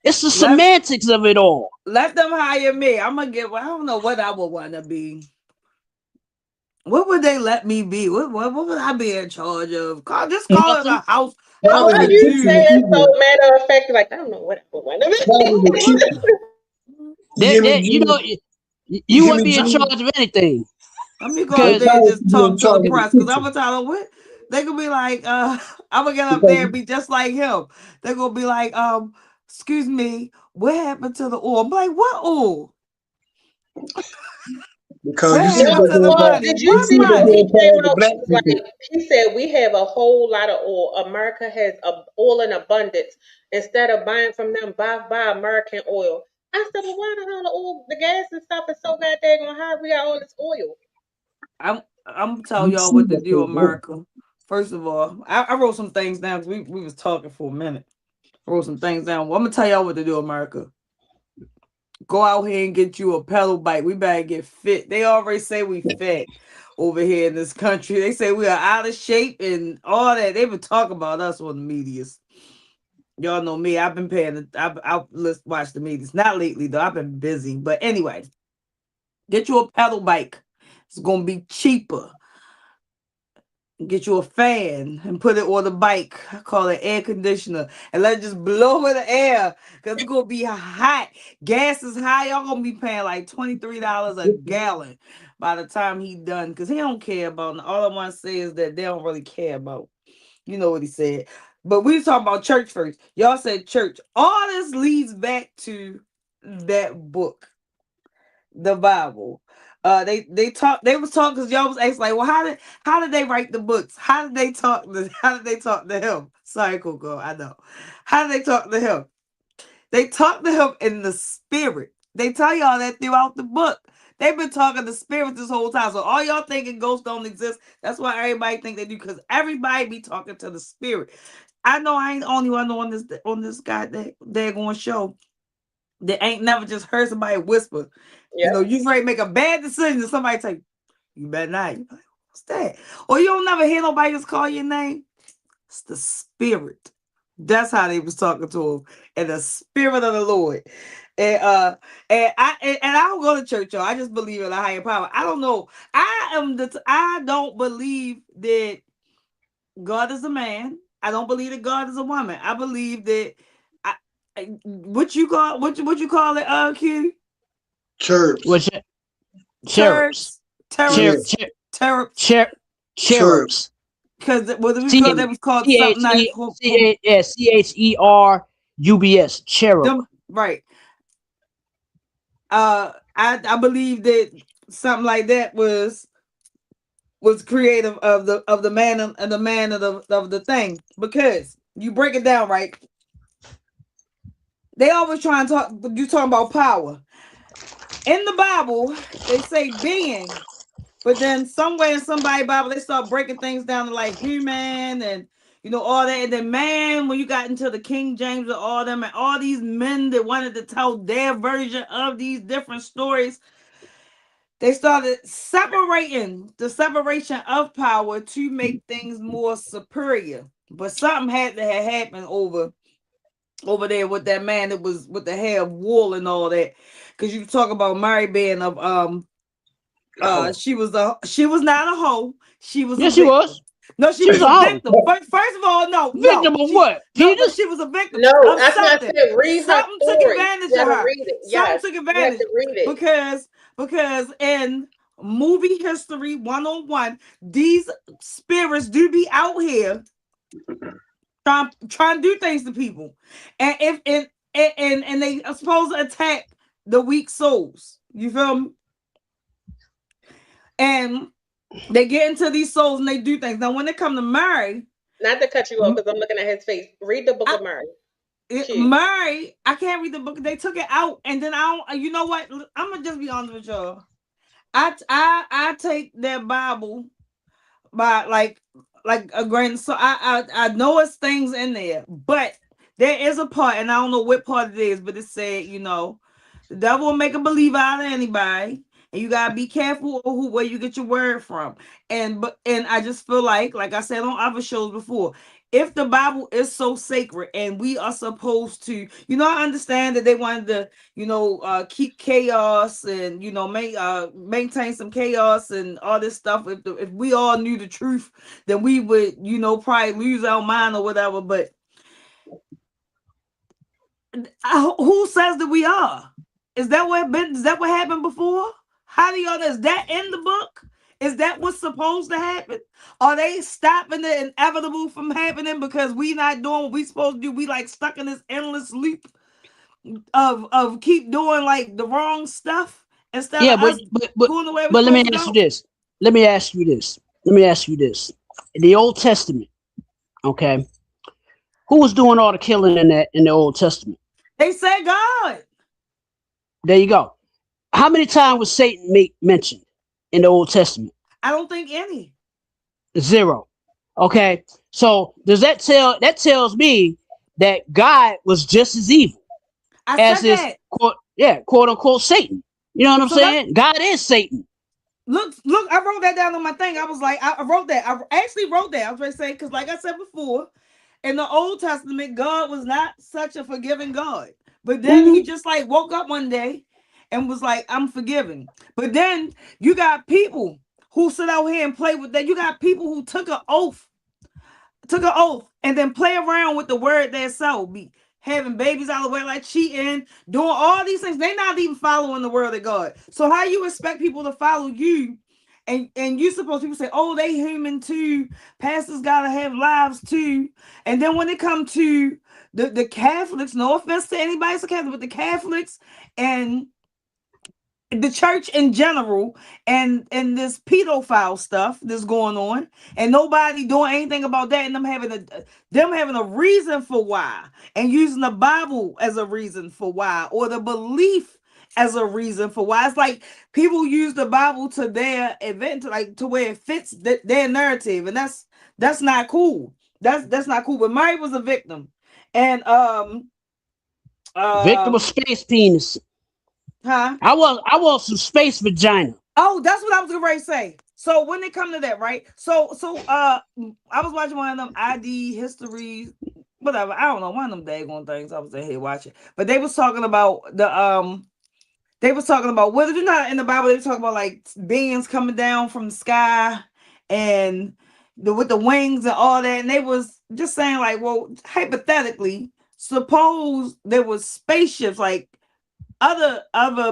It's the semantics of it all. Let them hire me. I don't know what I would want to be. What would they let me be? What would I be in charge of? Just call it a house. Why you say it so matter of fact? Like, I don't know what I would want to be. You wouldn't be in charge of anything. Let me go out there and just talk to the press, because I'm gonna tell them what they gonna be like. I'm gonna get up there and be just like him. They're gonna be like, excuse me, what happened to the oil? I'm like, what oil? Because did you see what he came out? Like, he said we have a whole lot of oil. America has oil in abundance. Instead of buying from them, buy American oil. I said, well, why the hell the oil, the gas and stuff is so goddamn high? We got all this oil. I'm gonna tell y'all what to do, America. First of all, I wrote some things down because we was talking for a minute. I wrote some things down. Well, I'm gonna tell y'all what to do, America. Go out here and get you a pedal bike. We better get fit. They already say we fit over here in this country. They say we are out of shape and all that. They've been talking about us on the medias. Y'all know me. I've been paying. Let's watch the medias. Not lately though. I've been busy. But anyway, get you a pedal bike. It's gonna be cheaper. Get you a fan and put it on the bike. I call it air conditioner, and let it just blow in the air because it's gonna be hot. Gas is high. Y'all gonna be paying like $23 a gallon by the time he done. Because he don't care about. All I want to say is that they don't really care about. You know what he said. But we talking about church first. Y'all said church. All this leads back to that book, the Bible. They was talking because y'all was asking like, well, how did they write the books? How did they talk to him? Sorry, Coco, I know. How did they talk to him? They talked to him in the spirit. They tell y'all that throughout the book. They've been talking to spirits this whole time. So all y'all thinking ghosts don't exist. That's why everybody think they do, because everybody be talking to the spirit. I know I ain't the only one on this guy that they're going to show that ain't never just heard somebody whisper. Yeah. You know, you ready to make a bad decision and somebody tell you better not. You like, what's that? Or you don't never hear nobody just call your name. It's the spirit. That's how they was talking to him. And the spirit of the Lord. And I don't go to church, y'all. I just believe in a higher power. I don't know. I don't believe that God is a man. I don't believe that God is a woman. I believe that what you call it, Q? Chirps. What's it? Cherubs. Cherubs. Cherubs. Because that was called something nice. CHERUBS. Cherub. Right. I believe that something like that was creative of the man and the man of the thing, because you break it down right. They always try and talk. You talking about power in the Bible? They say being, but then somewhere in somebody's Bible they start breaking things down to like human and all that. And then man, when you got into the King James and all them and all these men that wanted to tell their version of these different stories, they started separating the separation of power to make things more superior. But something had to have happened over there with that man that was with the hair of wool and all that. Because you talk about Mary being of she was not a hoe. She was Yes, she was. No, she was a victim. First of all, no. Victim of what? No, but she was a victim. No, of that's what I something. said. Read Something her took story. advantage You of gotta her. read it. Yes, Something took you have advantage to read it. because in movie history 101, these spirits do be out here trying to do things to people, and and they are supposed to attack the weak souls. You feel me? And they get into these souls and they do things. Now, when they come to Mary, not to cut you off because I'm looking at his face. Read the book of Mary. Mary, I can't read the book. They took it out, and then I don't. You know what? I'm gonna just be honest with y'all. I take that Bible by like a grain. So I know it's things in there, but there is a part, and I don't know what part it is, but it said, the devil will make a believer out of anybody. And you gotta be careful where you get your word from. And I just feel like I said on other shows before, if the Bible is so sacred and we are supposed to, I understand that they wanted to, keep chaos and maintain some chaos and all this stuff. If we all knew the truth, then we would, probably lose our mind or whatever. But who says that we are? Is that what happened before? How do y'all know? Is that in the book? Is that what's supposed to happen? Are they stopping the inevitable from happening because we not doing what we supposed to do? We like stuck in this endless loop of keep doing like the wrong stuff instead of us going the way we're but let me supposed ask to you go? this. Let me ask you this. In the Old Testament, okay, who was doing all the killing in the Old Testament? They say God. There you go. How many times was Satan mentioned in the Old Testament? I don't think any. 0. Okay. So that tells me that God was just as evil I said that. Yeah, quote unquote Satan. You know what I'm So that's saying? God is Satan. look. I wrote that down on my thing. I was like, I wrote that. I actually wrote that. I was going to say because, like I said before, in the Old Testament, God was not such a forgiving God. But then Mhm. he just like woke up one day and was like, I'm forgiving. But then you got people who sit out here and play with that. You got people who took an oath and then play around with the word themselves, be having babies out of the way, like cheating, doing all these things. They're not even following the word of God. So how you expect people to follow you? And you suppose people say, oh, they human too. Pastors gotta have lives too. And then when it come to the Catholics, no offense to anybody's a Catholic, but the Catholics and the church in general and this pedophile stuff that's going on and nobody doing anything about that and them having a reason for why and using the Bible as a reason for why or the belief as a reason for why. It's like people use the Bible to their event, like to where it fits their narrative, and that's not cool. That's not cool. But Mary was a victim, and Victim of space penis. huh? I want some space vagina. Oh, that's what I was gonna say. So when it come to that, right? So I was watching one of them ID history, whatever. I don't know, one of them daggone things. I was in here watching, but they was talking about they was talking about whether or not in the Bible they were talking about like beings coming down from the sky and with the wings and all that, and they was just saying like, well, hypothetically, suppose there was spaceships like other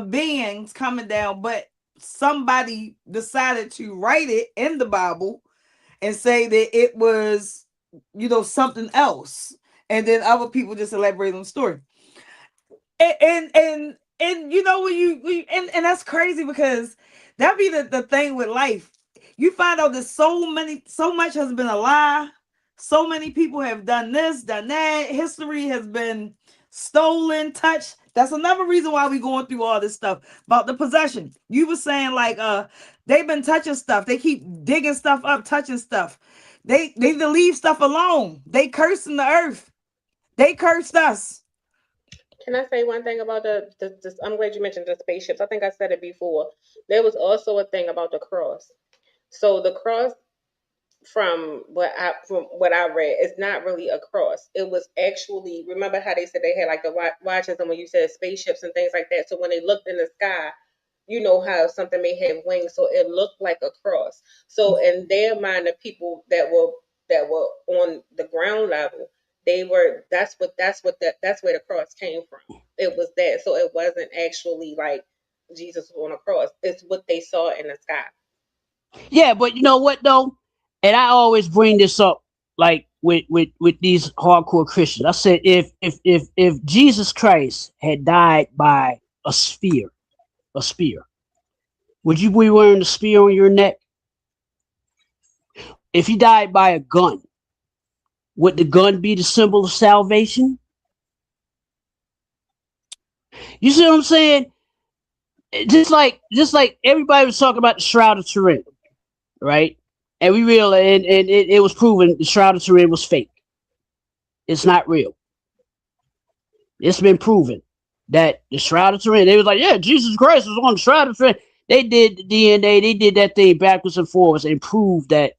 beings coming down, but somebody decided to write it in the Bible and say that it was, something else, and then other people just elaborate on the story. And when that's crazy because that be the thing with life. You find out that so much has been a lie. So many people have done this, done that. History has been stolen, touched. That's another reason why we going through all this stuff about the possession. You were saying like they've been touching stuff. They keep digging stuff up, touching stuff. They need to leave stuff alone. They cursing the earth. They cursed us. Can I say one thing about I'm glad you mentioned the spaceships. I think I said it before. There was also a thing about the cross. So the cross, from what I read, is not really a cross. It was actually, remember how they said they had like the watches, and when you said spaceships and things like that. So when they looked in the sky, you know how something may have wings, so it looked like a cross. So in their mind, the people that were on the ground level, that's where the cross came from. It was that. So it wasn't actually like Jesus was on a cross. It's what they saw in the sky. Yeah, but you know what though? And I always bring this up like with these hardcore Christians. I said if Jesus Christ had died by a spear, would you be wearing the spear on your neck? If he died by a gun, would the gun be the symbol of salvation? You see what I'm saying? Just like everybody was talking about the Shroud of Turin, right? And we realized, and it was proven the Shroud of Turin was fake. It's not real. It's been proven that the Shroud of Turin, they was like, yeah, Jesus Christ was on the Shroud of Turin. They did the DNA, they did that thing backwards and forwards and proved that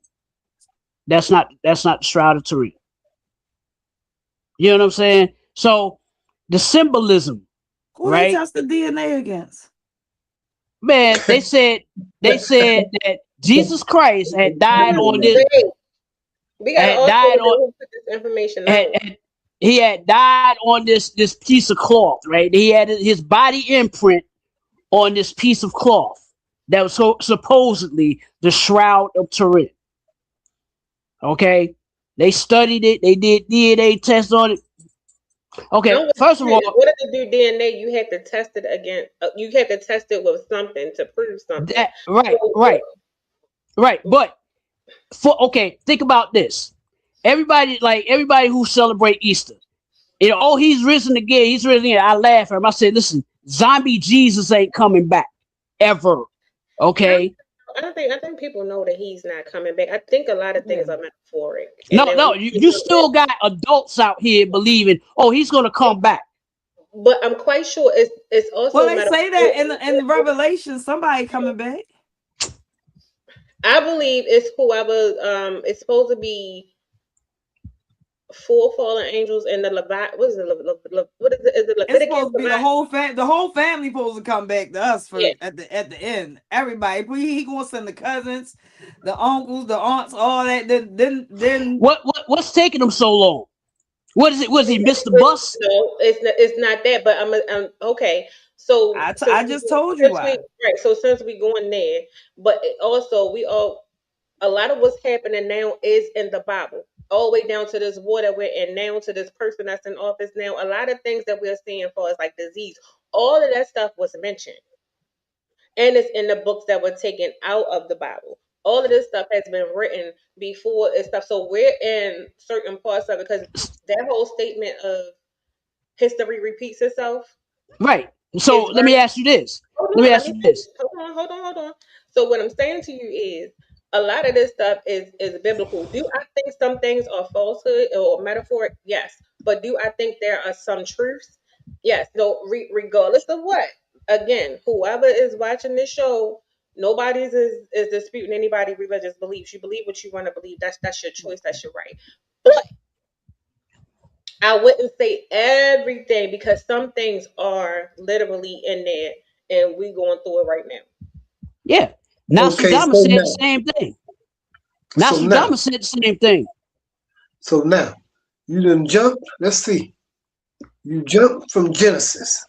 that's not the Shroud of Turin. You know what I'm saying? So the symbolism, Who right? they test the DNA against? Man, they said that Jesus Christ had died on this. We gotta Had also died know on. who put this information out. He had died on this piece of cloth, right? He had his body imprint on this piece of cloth that was supposedly the Shroud of Turin. Okay, they studied it. They did DNA tests on it. Okay, first of all, in order to do DNA, you had to test it against. You had to test it with something to prove something. Right. But think about this. Everybody who celebrate Easter, he's risen again. He's risen again. I laugh at him. I said, listen, zombie Jesus ain't coming back ever. Okay. I think people know that he's not coming back. I think a lot of things are metaphoric. No, you still got adults out here believing, he's gonna come back. but I'm quite sure it's also Well, they say that in the metaphor. Revelation, somebody coming back. I believe it's whoever it's supposed to be four fallen angels and the Levit. What is it? What is it? Is it It's Leviticus? supposed to be the whole family supposed to come back to us Yeah. for at the end. Everybody, he gonna send the cousins, the uncles, the aunts, all that. Then What's taking them so long? What is it? Was he missed the bus? No, it's not that. But I'm okay. So I just told you why. right. So since we going there, but also a lot of what's happening now is in the Bible, all the way down to this war that we're in now, to this person that's in office now. A lot of things that we're seeing for us, like disease, all of that stuff was mentioned, and it's in the books that were taken out of the Bible. All of this stuff has been written before and stuff. So we're in certain parts of it because that whole statement of history repeats itself. Right. So It's let me very- ask you this. Hold Let me on, ask you this. hold on. So what I'm saying to you is a lot of this stuff is biblical. Do I think some things are falsehood or metaphor? Yes. But do I think there are some truths? Yes. So regardless of what, again, whoever is watching this show, nobody's is disputing anybody's religious beliefs. You believe what you want to believe. That's your choice. That's your right. But I wouldn't say everything because some things are literally in there and we going through it right now. Yeah. Okay, Nostradamus so said now- the same thing. So now, Nostradamus said the same thing. so now, you done jump. Let's see. You jump from Genesis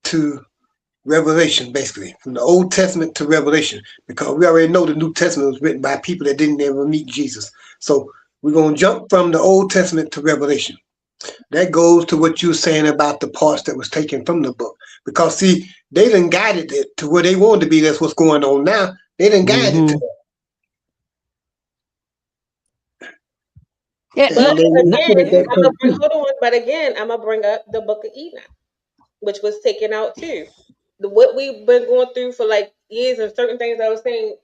to Revelation, basically, from the Old Testament to Revelation, because we already know the New Testament was written by people that didn't ever meet Jesus. So we're going to jump from the Old Testament to Revelation. That goes to what you were saying about the parts that was taken from the book. Because, see, they done guided it to where they wanted to be. That's what's going on now. They done guided it to that. Yeah. But And then again, put it that hold on. But again, I'm gonna bring up the Book of Enoch, which was taken out too. What we've been going through for like years and certain things I was saying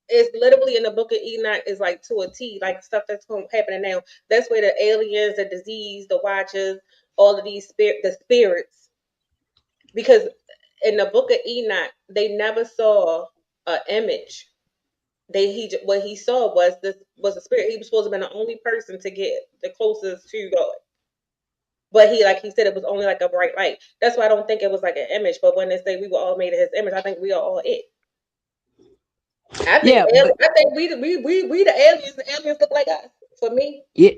is literally in the Book of Enoch is like to a T, like stuff that's happening now. That's where the aliens, the disease, the watchers, all of these the spirits. Because in the Book of Enoch, they never saw an image. What he saw was a spirit. He was supposed to have been the only person to get the closest to God. But like he said, it was only like a bright light. That's why I don't think it was like an image. But when they say we were all made in his image, I think we are all it. I think we the aliens. The aliens look like us. For me. Yeah.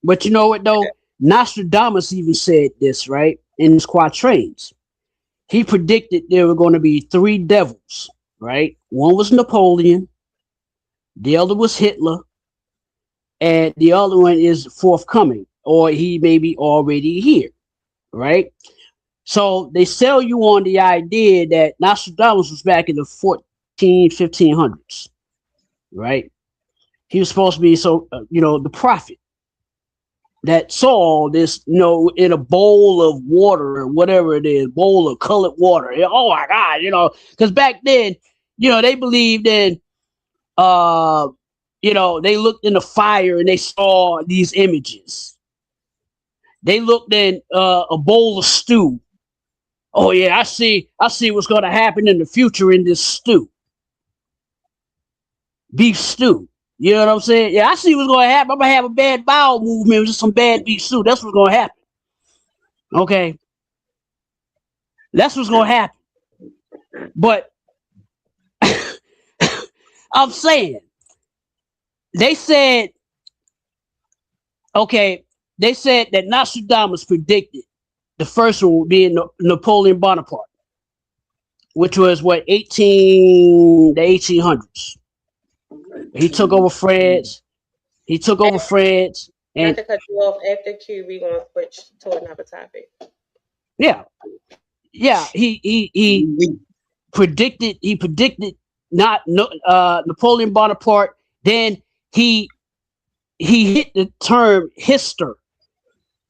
But you know what though? Nostradamus even said this, right? In his quatrains. He predicted there were going to be three devils, right? One was Napoleon, the other was Hitler, and the other one is forthcoming, or he may be already here, right? So they sell you on the idea that Nostradamus was back in the 1500s, right? He was supposed to be the prophet that saw this, in a bowl of water or whatever it is, bowl of colored water. Oh my God, because back then, they believed in, they looked in the fire and they saw these images. They looked in a bowl of stew. Oh yeah, I see what's going to happen in the future in this stew. Beef stew. You know what I'm saying? Yeah, I see what's going to happen. I'm going to have a bad bowel movement with just some bad beef stew. That's what's going to happen. Okay. That's what's going to happen. But I'm saying, they said that Nostradamus predicted the first one would be Napoleon Bonaparte, which was the 1800s. He took over France. And Not to cut you off, after Q, we're gonna switch to another topic. Yeah. He predicted Napoleon Bonaparte. Then he hit the term Hister,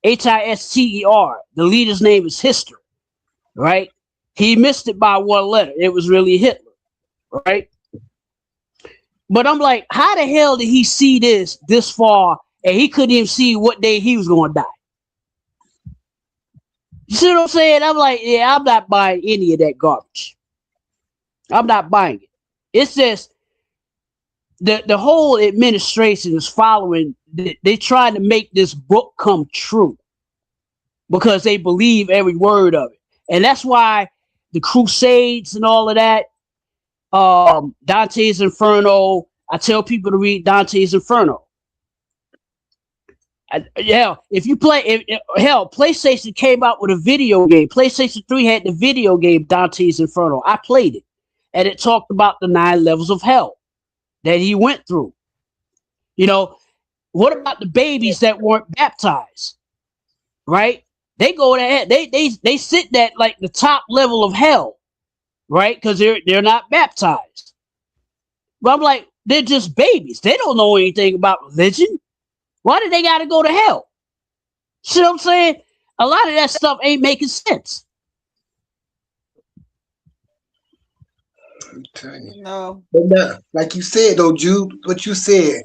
Hister. The leader's name is Hister, right? He missed it by one letter. It was really Hitler, right? But I'm like, how the hell did he see this far and he couldn't even see what day he was going to die. You see what I'm saying? I'm like, yeah, I'm not buying any of that garbage. I'm not buying it. It's just the whole administration is following. They trying to make this book come true because they believe every word of it, and that's why the Crusades and all of that. Dante's Inferno. I tell people to read Dante's Inferno. If you play, PlayStation came out with a video game. PlayStation 3 had the video game Dante's Inferno. I played it, and it talked about the 9 levels of hell that he went through. You know, what about the babies that weren't baptized? Right? They go to they sit at like the top level of hell, right? Because they're not baptized. But I'm like, they're just babies. They don't know anything about religion. Why do they got to go to hell? See what I'm saying? A lot of that stuff ain't making sense. I'm telling you. No. But now, like you said though, Jude, what you said,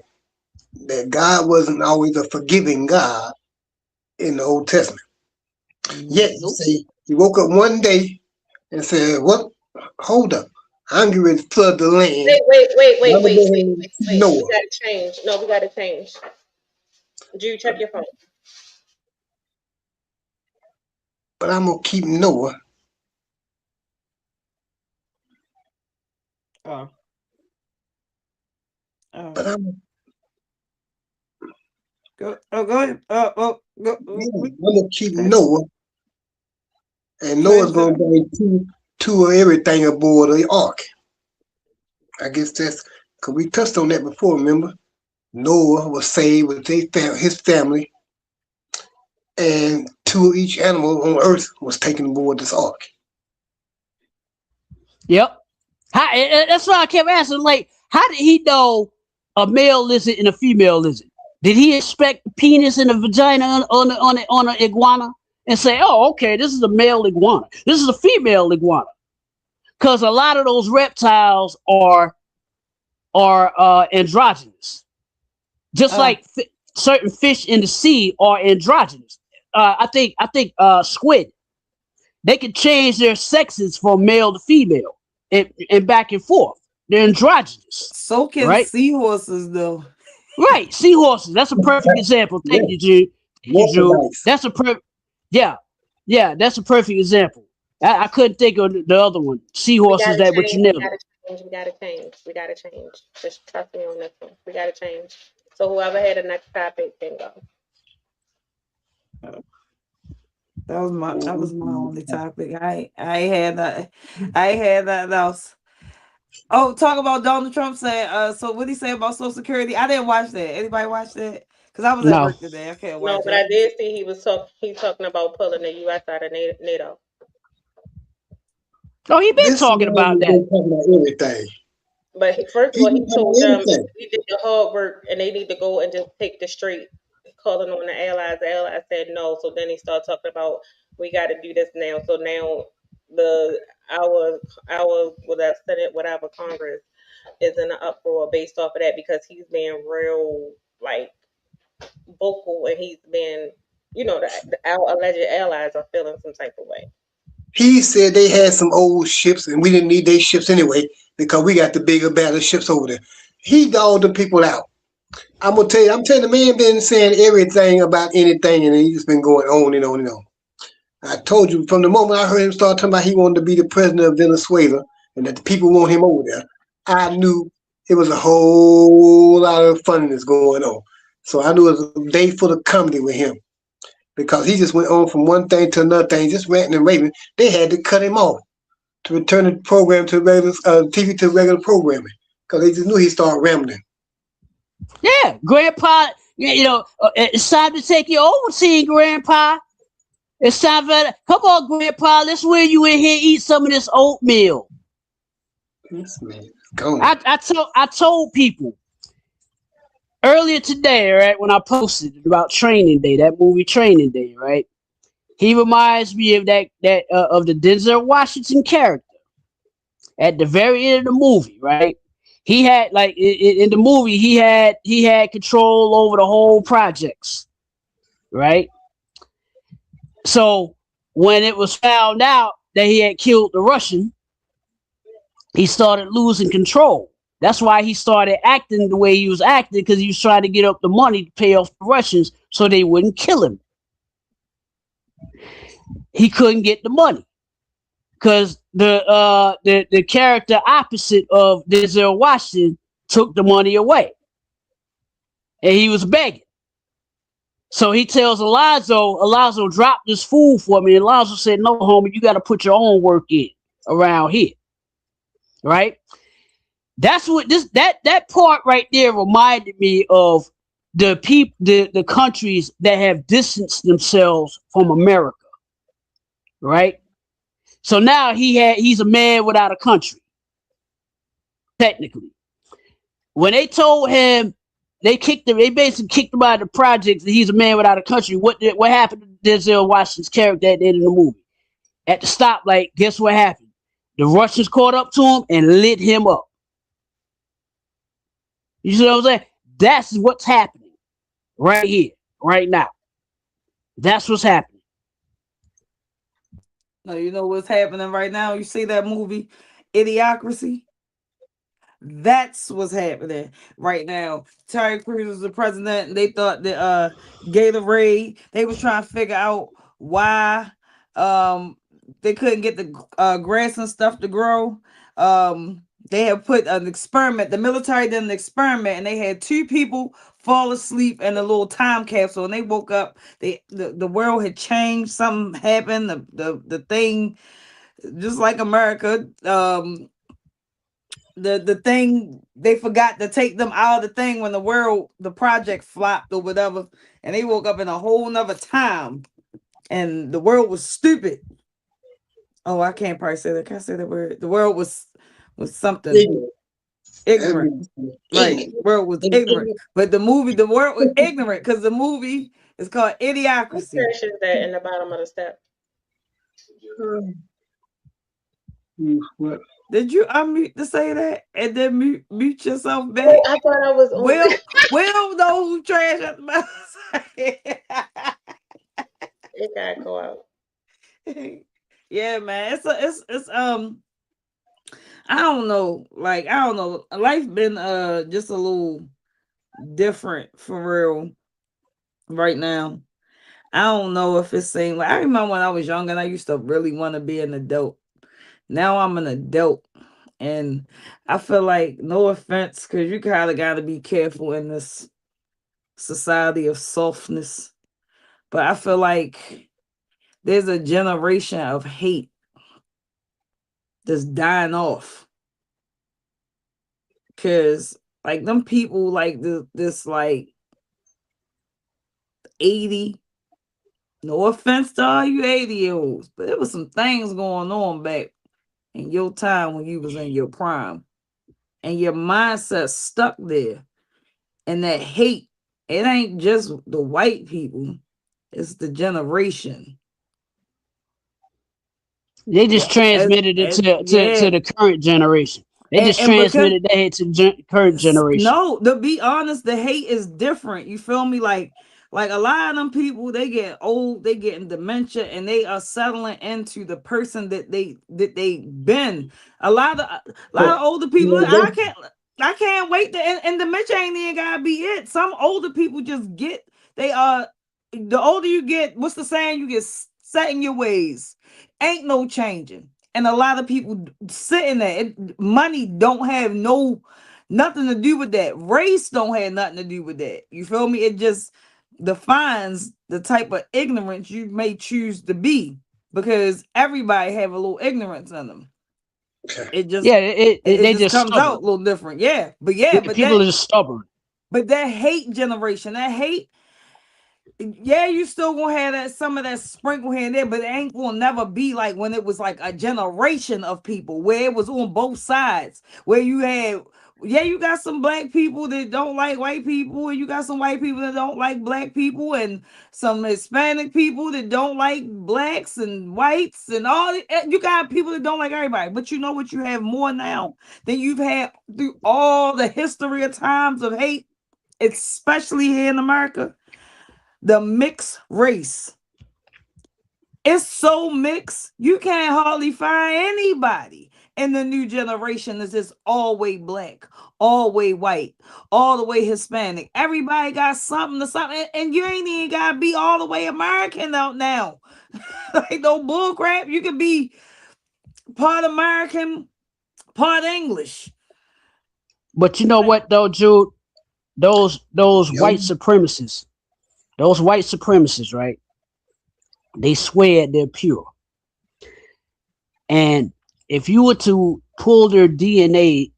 that God wasn't always a forgiving God in the Old Testament. Yet you say he woke up one day and said, "What? Hold up. I'm getting ready to flood the land." Wait. Noah. We gotta change. No, we gotta change. Jude, check your phone. But I'm gonna keep Noah. Oh. But I'm Go ahead. Go. gonna keep Noah. And Noah's gonna bring two of everything aboard the ark. I guess that's because we touched on that before, remember? Noah was saved with his family, and 2 of each animal on earth was taken aboard this ark. Yep. That's why I kept asking, like, how did he know a male lizard and a female lizard? Did he expect the penis and the vagina on an iguana and say, "Oh, okay, this is a male iguana. This is a female iguana"? Because a lot of those reptiles are androgynous, just like certain fish in the sea are androgynous. I think squid, they can change their sexes from male to female and back and forth. They're androgynous. So can seahorses, though. Right, seahorses. That's a perfect example. Thank you, Jude. That's a perfect. Yeah, that's a perfect example. I couldn't think of the other one. Seahorses that, but you never. We gotta change. Just trust me on this one. We gotta change. So whoever had the next topic can go. That was my only topic. I had nothing else. Oh, talk about Donald Trump saying. So what did he say about Social Security? I didn't watch that. Anybody watch that? Because I was at work today. I can't watch. No, but I did see he talking about pulling the U.S. out of NATO. Oh, he been talking about that. Talking about everything. But first of all, he told them he did the hard work and they need to go and just take the street, calling on the allies. The allies said no. So then he started talking about we got to do this now. So now our Senate, whatever Congress, is in an uproar based off of that because he's being real like vocal and he's been, our alleged allies are feeling some type of way. He said they had some old ships and we didn't need their ships anyway because we got the bigger, better ships over there. He dogged the people out. I'm telling the man been saying everything about anything and he's been going on and on and on. I told you from the moment I heard him start talking about he wanted to be the president of Venezuela and that the people want him over there, I knew it was a whole lot of funniness going on. So I knew it was a day full of comedy with him. Because he just went on from one thing to another thing, just ranting and raving. They had to cut him off to return the program to regular TV to regular programming because they just knew he'd start rambling. Yeah, Grandpa, it's time to take you over, seeing Grandpa. It's time for come on, Grandpa. Let's win you in here, eat some of this oatmeal. This man is gone. I told people earlier today, right, when I posted about Training Day, that movie Training Day, right? He reminds me of that of the Denzel Washington character at the very end of the movie, right? he had like in the movie he had control over the whole projects, right? So when it was found out that he had killed the Russian, he started losing control. That's why he started acting the way he was acting, because he was trying to get up the money to pay off the Russians so they wouldn't kill him. He couldn't get the money because the character opposite of Denzel Washington took the money away, and he was begging. So he tells Alonzo, drop this fool for me. And Alonzo said, no, homie, you got to put your own work in around here, right? That's what that part right there reminded me of the countries that have distanced themselves from America, right? So now he's a man without a country, technically. When they told him, they basically kicked him out of the projects that he's a man without a country. What happened to Denzel Washington's character at the end of the movie? At the stoplight, guess what happened? The Russians caught up to him and lit him up. You see what I'm saying? That's what's happening right here, right now. That's what's happening. No, you know what's happening right now? You see that movie, Idiocracy? That's what's happening right now. Terry Crews was the president, and they thought that Gatorade, they was trying to figure out why they couldn't get the grass and stuff to grow. They have put an experiment. The military did an experiment, and they had 2 people fall asleep in a little time capsule, and they woke up. The world had changed. Something happened. The thing, just like America, the thing, they forgot to take them out of the thing when the project flopped or whatever, and they woke up in a whole nother time, and the world was stupid. Oh, I can't probably say that. Can I say that word? The world was something ignorant. Right. The world was ignorant. But the world was ignorant because the movie is called Idiocracy. Trash is that in the bottom of the step? What? Did you unmute to say that and then mute yourself back? Oh, I thought I was on. Will know who trash at the bottom. It gotta go out. Yeah, man. It's I don't know. Like, I don't know. Life been just a little different for real right now. I don't know if it seemed like, I remember when I was young and I used to really want to be an adult. Now I'm an adult, and I feel like, no offense, because you kind of got to be careful in this society of softness, but I feel like there's a generation of hate that's dying off. Because, like, them people, like, this like, 80, no offense to all you 80-year-olds, but there was some things going on back in your time when you was in your prime, and your mindset stuck there. And that hate, it ain't just the white people, it's the generation. They just transmitted it to the current generation. They just transmitted that hate to the current generation. No, to be honest, the hate is different. You feel me? Like a lot of them people, they get old, they get in dementia, and they are settling into the person that they been. A lot of older people, I can't wait to, and dementia ain't even gotta be it. Some older people just get, the older you get, what's the saying? You get set in your ways. Ain't no changing. And a lot of people sitting there, money don't have nothing to do with that. Race don't have nothing to do with that. You feel me? It just defines the type of ignorance you may choose to be, because everybody have a little ignorance in them. It just they just comes stubborn. Out a little different. Yeah, but people are just stubborn. But that hate generation, that hate, yeah, you still gonna have that, some of that sprinkle here and there, but it ain't gonna never be like when it was like a generation of people where it was on both sides, where you had yeah, you got some black people that don't like white people, and you got some white people that don't like black people, and some Hispanic people that don't like blacks and whites, and you got people that don't like everybody. But you know what? You have more now than you've had through all the history of times of hate, especially here in America. The mixed race. It's so mixed, you can't hardly find anybody in the new generation that's just all way black, all way white, all the way Hispanic. Everybody got something to something, and you ain't even gotta be all the way American out now. Like no bull crap. You can be part American, part English. But you know what though, Jude? Those Yep. white supremacists, right? They swear they're pure. And if you were to pull their DNA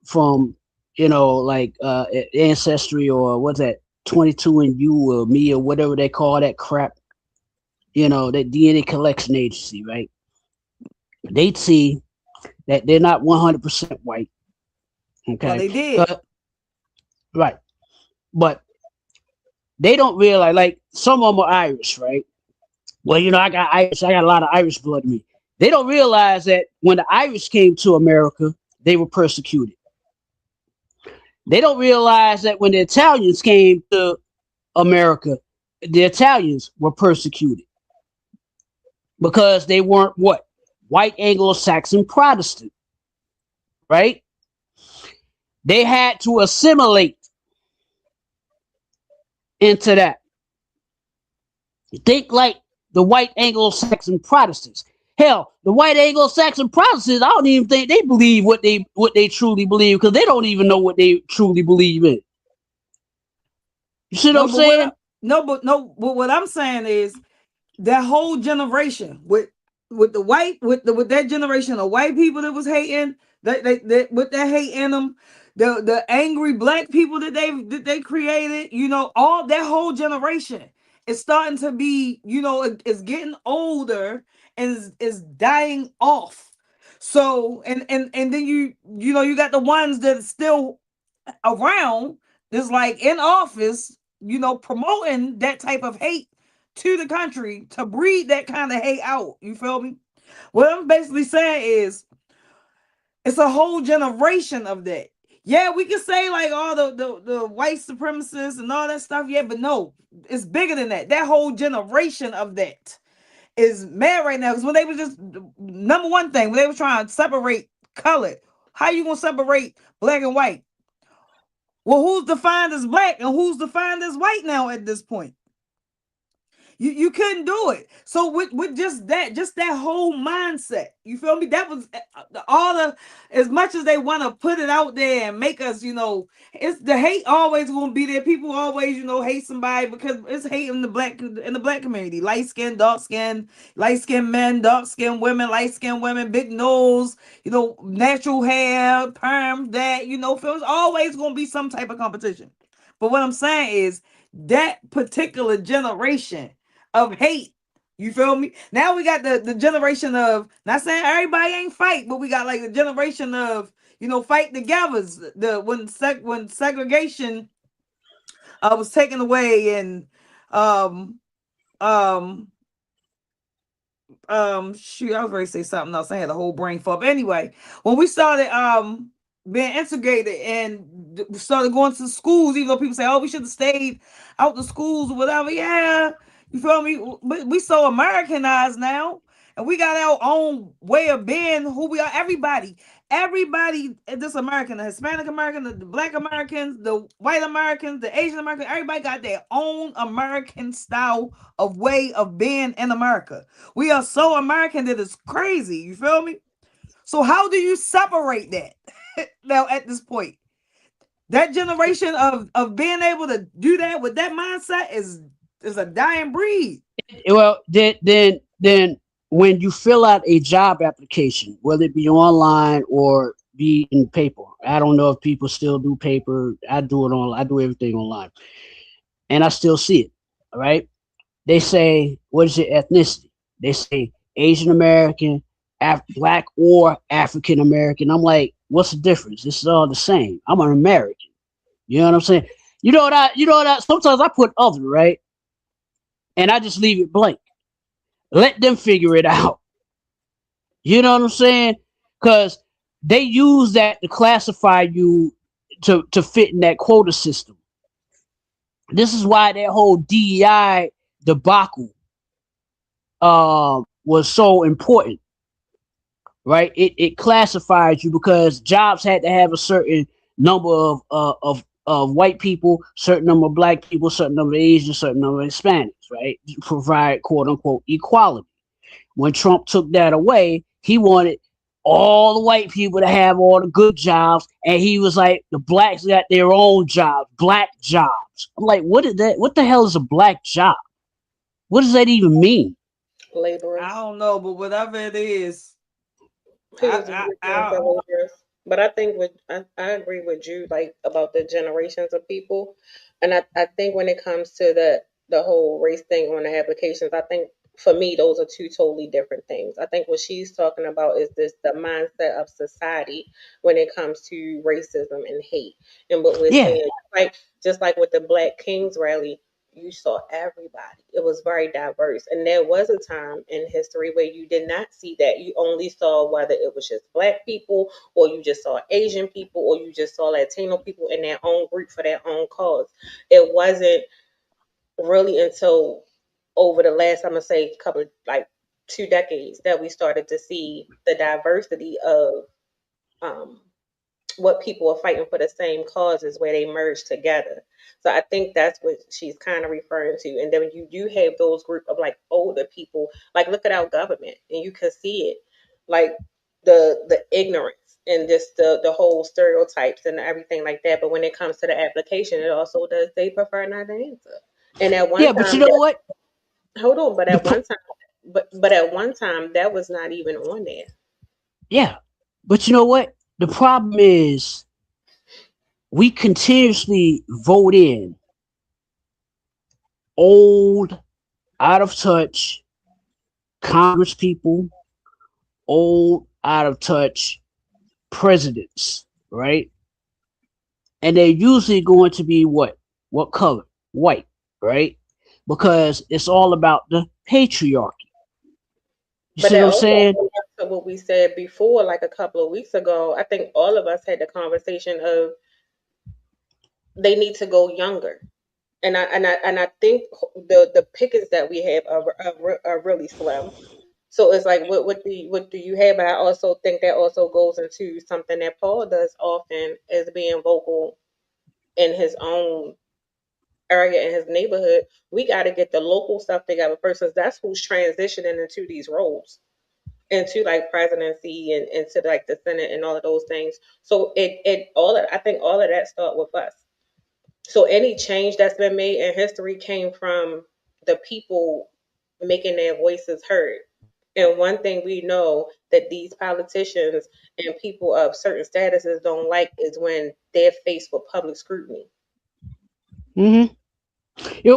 from, like ancestry, or what's that, 22andMe or me or whatever they call that crap, that DNA collection agency, right? They'd see that they're not 100% white. Okay. Well, they did. Right. But they don't realize, like, some of them are Irish, right? Well, I got Irish. I got a lot of Irish blood in me. They don't realize that when the Irish came to America, they were persecuted. They don't realize that when the Italians came to America, the Italians were persecuted because they weren't what? White Anglo-Saxon Protestant, right? They had to assimilate into that. Think like the white Anglo-Saxon Protestants. Hell, the white Anglo-Saxon Protestants, I don't even think they believe what they truly believe, because they don't even know what they truly believe in. You see what I'm saying? But what I'm saying is that whole generation with that generation of white people that was hating, that with that hate in them, the angry black people that they created, all that whole generation is starting to be, it's getting older and is dying off. So and then you got the ones that are still around, that's like in office, promoting that type of hate to the country to breed that kind of hate out. You feel me? What I'm basically saying is it's a whole generation of that. Yeah, we can say like all the white supremacists and all that stuff. Yeah, but no, it's bigger than that. That whole generation of that is mad right now. Because when they was just, number one thing, when they were trying to separate color, how you gonna separate black and white? Well, who's defined as black and who's defined as white now at this point? You couldn't do it. So with just that whole mindset, you feel me? That was as much as they want to put it out there and make us, it's the hate always gonna be there. People always, hate somebody because it's hate in the black community. Light skin, dark skin, light skin men, dark skin women, light skin women, big nose, natural hair, perm, that, feels always gonna be some type of competition. But what I'm saying is that particular generation of hate, you feel me? Now we got the generation of, not saying everybody ain't fight, but we got like the generation of, fight together. When segregation was taken away, and shoot, I was ready to say something else. I had a whole brain fog. But anyway, when we started being integrated and started going to schools, even though people say, oh, we should have stayed out the schools or whatever. Yeah, you feel me? But we so Americanized now, and we got our own way of being who we are. Everybody in this American, the Hispanic American, the Black Americans, the white Americans, the Asian Americans, everybody got their own American style of way of being in America. We are so American that it's crazy. You feel me? So how do you separate that now at this point? That generation of being able to do that with that mindset is a dying breed. Well, then when you fill out a job application, whether it be online or be in paper, I don't know if people still do paper. I do it online. I do everything online, and I still see it. All right. They say, what is your ethnicity? They say Asian American, Black, or African American. I'm like, What's the difference? It's all the same. I'm an American. You know what I'm saying? You know what I sometimes I put other, right? And I just leave it blank. Let them figure it out. You know what I'm saying? Because they use that to classify you to fit in that quota system. This is why that whole DEI debacle was so important, right? It classifies you because jobs had to have a certain number of white people, certain number of black people, certain number of Asians, certain number of Hispanics, right? To provide quote unquote equality. When Trump took that away, he wanted all the white people to have all the good jobs, and he was like, the blacks got their own jobs, black jobs. I'm like, what is that? What the hell is a black job? What does that even mean? Laborers. I don't know, but whatever it is, He was a good man for laborers. But I think I agree with you, like about the generations of people, and I think when it comes to the whole race thing on the applications, I think for me those are two totally different things. I think what she's talking about is this the mindset of society when it comes to racism and hate, and what we're Yeah. saying, like just like with the Black Kings rally. You saw everybody. It was very diverse. And there was a time in history where you did not see that. You only saw whether it was just black people or you just saw Asian people or you just saw Latino people in their own group for their own cause. It wasn't really until over the last, I'm gonna say, couple like 2 decades that we started to see the diversity of um, what people are fighting for the same causes where they merge together. So I think that's what she's kind of referring to. And then when you do have those group of like older people, like look at our government and you can see it, like the ignorance and just the whole stereotypes and everything like that. But when it comes to the application, it also does they prefer not to answer. And at one Yeah, but you time, know what? hold on, but The at pro- one time, but at one time that was not even on there. yeah, but you know what? The problem is we continuously vote in old, out of touch Congress people, old, out of touch presidents, right? And they're usually going to be what? What color? White, right? Because it's all about the patriarchy. You But see that what I'm also saying? goes back to what we said before, like a couple of weeks ago. I think all of us had the conversation of they need to go younger, and I think the pickings that we have are really slim. So it's like, what do you have? But I also think that also goes into something that Paul does often as being vocal in his own area in his neighborhood. We got to get the local stuff together first, 'cause that's who's transitioning into these roles into like presidency and into like the Senate and all of those things. So it all of, I think all of that start with us. So any change that's been made in history came from the people making their voices heard. And one thing we know that these politicians and people of certain statuses don't like is when they're faced with public scrutiny. Mm-hmm.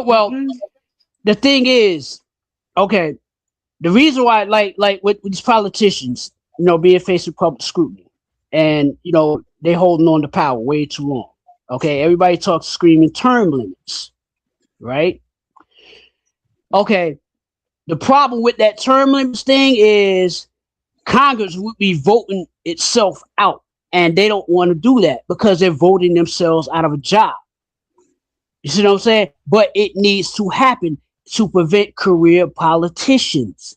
Well, Mhm. the thing is, okay, the reason why, like with these politicians, being faced with public scrutiny, and they holding on to power way too long. Okay, everybody talks screaming term limits, right? Okay, the problem with that term limits thing is Congress would be voting itself out, and they don't want to do that because they're voting themselves out of a job. You see what I'm saying? But it needs to happen to prevent career politicians.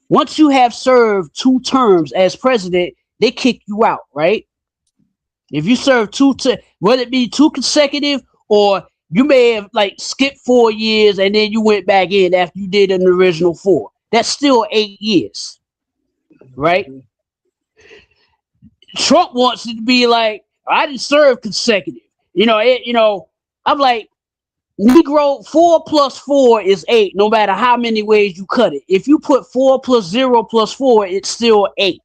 Once you have served 2 terms as president, they kick you out, right? If you serve whether it be 2 consecutive or you may have like skipped 4 years and then you went back in after you did an original 4. That's still 8 years, right? Trump wants it to be like, I didn't serve consecutive. I'm like, Negro, 4 plus 4 is 8, no matter how many ways you cut it. If you put 4 plus 0 plus 4, it's still 8.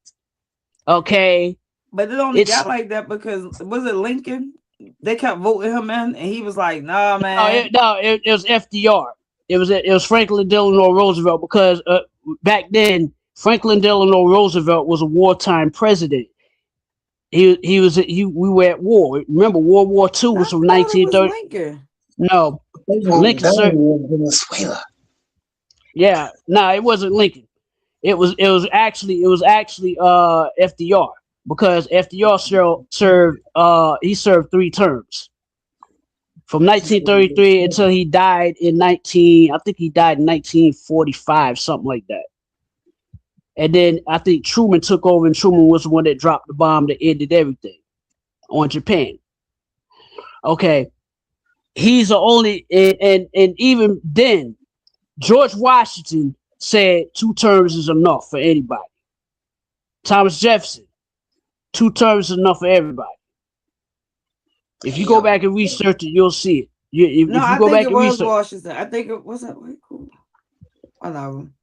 Okay? But it only got like that because was it Lincoln? They kept voting him in, and he was like, "Nah, man." It was FDR. It was Franklin Delano Roosevelt because back then Franklin Delano Roosevelt was a wartime president. We were at war. Remember, World War II I was from thought it was 1930. Lincoln. No, They want Lincoln, down sir. in Venezuela. Yeah, no, it wasn't Lincoln. It was actually FDR, because FDR served 3 terms from 1933 until he died in 1945, something like that. And then I think Truman took over, and Truman was the one that dropped the bomb that ended everything on Japan. Okay, he's the only, and even then, George Washington said 2 terms is enough for anybody. Thomas Jefferson, 2 terms is enough for everybody. If you go back and research it, you'll see it. If No, you I go think back it and was research, Washington. I think it wasn't. One of them.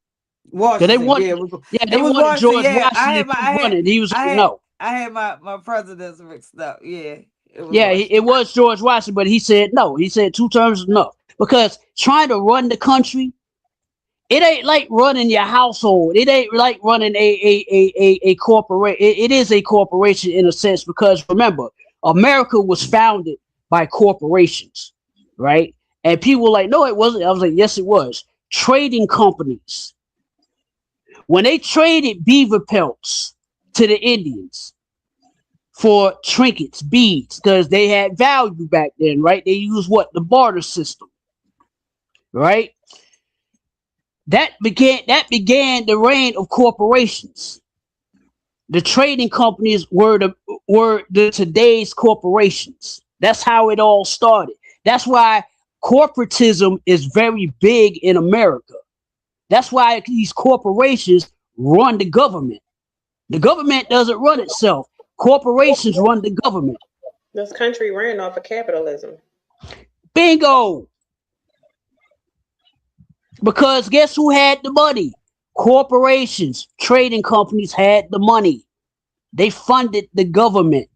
they Washington. wanted, Yeah, it was, they it was wanted George Washington. Yeah, Washington to run it. He was like, no. I had my presidents mixed up. Yeah, it was Yeah, Washington. it was George Washington, but he said no. He said 2 terms is enough, because trying to run the country, it ain't like running your household. It ain't like running a corporation. It is a corporation in a sense, because remember, America was founded by corporations, right? And people were like, no, it wasn't. I was like, yes, it was. Trading companies. When they traded beaver pelts to the Indians for trinkets, beads, because they had value back then, right? They used what? The barter system, right? That began the reign of corporations. The trading companies were the today's corporations. That's how it all started. That's why corporatism is very big in America. That's why these corporations run the government. The government doesn't run itself. Corporations run the government. This country ran off of capitalism. Bingo. Because guess who had the money? Corporations, trading companies had the money. They funded the government.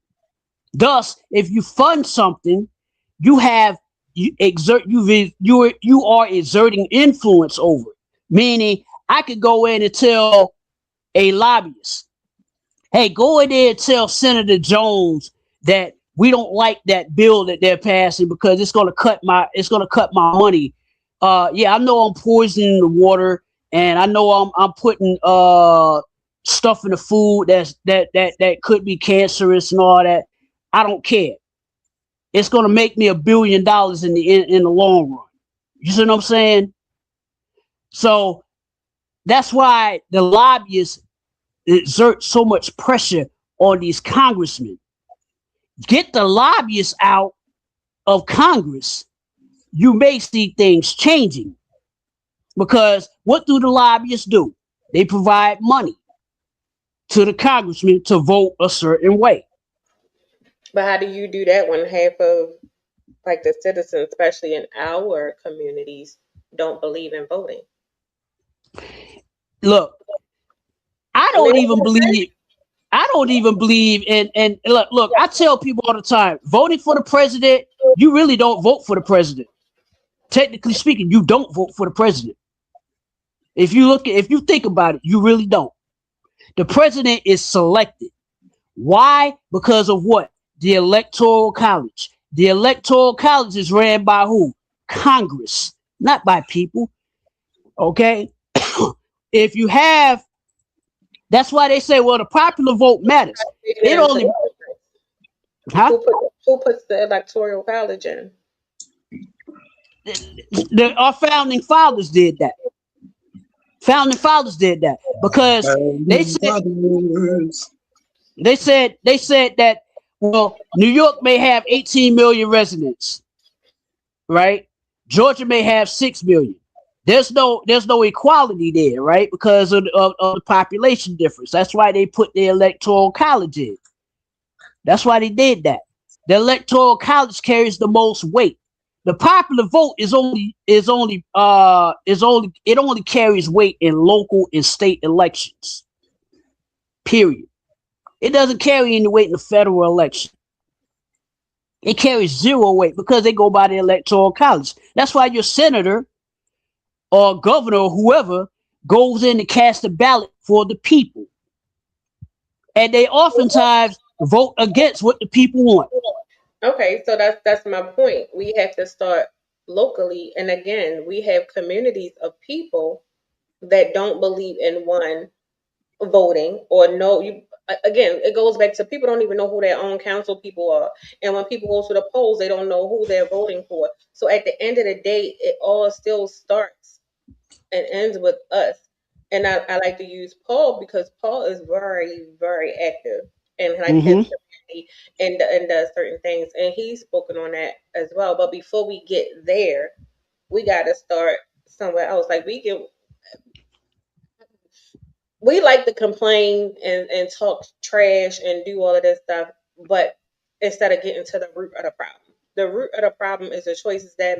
Thus, if you fund something, you are exerting influence over it. Meaning, I could go in and tell a lobbyist, hey, go in there and tell Senator Jones that we don't like that bill that they're passing because it's gonna cut my money. Yeah, I know I'm poisoning the water, and I know I'm putting stuff in the food that could be cancerous and all that. I don't care. It's gonna make me $1 billion in the long run. You see what I'm saying? So that's why the lobbyists exert so much pressure on these congressmen. Get the lobbyists out of Congress, you may see things changing. Because what do the lobbyists do? They provide money to the congressman to vote a certain way. But how do you do that when half of like the citizens, especially in our communities, don't believe in voting? Look, I don't even believe in look, I tell people all the time, voting for the president, you really don't vote for the president. Technically speaking, you don't vote for the president. If you think about it, you really don't. The president is selected. Why? Because of what? The Electoral College. The Electoral College is ran by who? Congress, not by people. Okay? If you have, that's why they say, well, the popular vote matters. It only, huh? Who puts the Electoral College in? Our founding fathers did that. Founding fathers did that because they said that, well, New York may have 18 million residents, right? Georgia may have 6 million. There's no equality there, right? Because of the population difference. That's why they put the Electoral College in. That's why they did that. The Electoral College carries the most weight. The popular vote only carries weight in local and state elections. Period. It doesn't carry any weight in the federal election. It carries 0 weight because they go by the Electoral College. That's why your senator or governor or whoever goes in to cast a ballot for the people. And they oftentimes vote against what the people want. Okay, so that's my point. We have to start locally, and again, we have communities of people that don't believe in one voting or no. You again, it goes back to people don't even know who their own council people are, and when people go to the polls, they don't know who they're voting for. So at the end of the day, it all still starts and ends with us. And I like to use Paul because Paul is very, very active and like his Hmm. community and does certain things. And he's spoken on that as well. But before we get there, we gotta start somewhere else. Like we like to complain and talk trash and do all of this stuff, but instead of getting to the root of the problem. The root of the problem is the choices that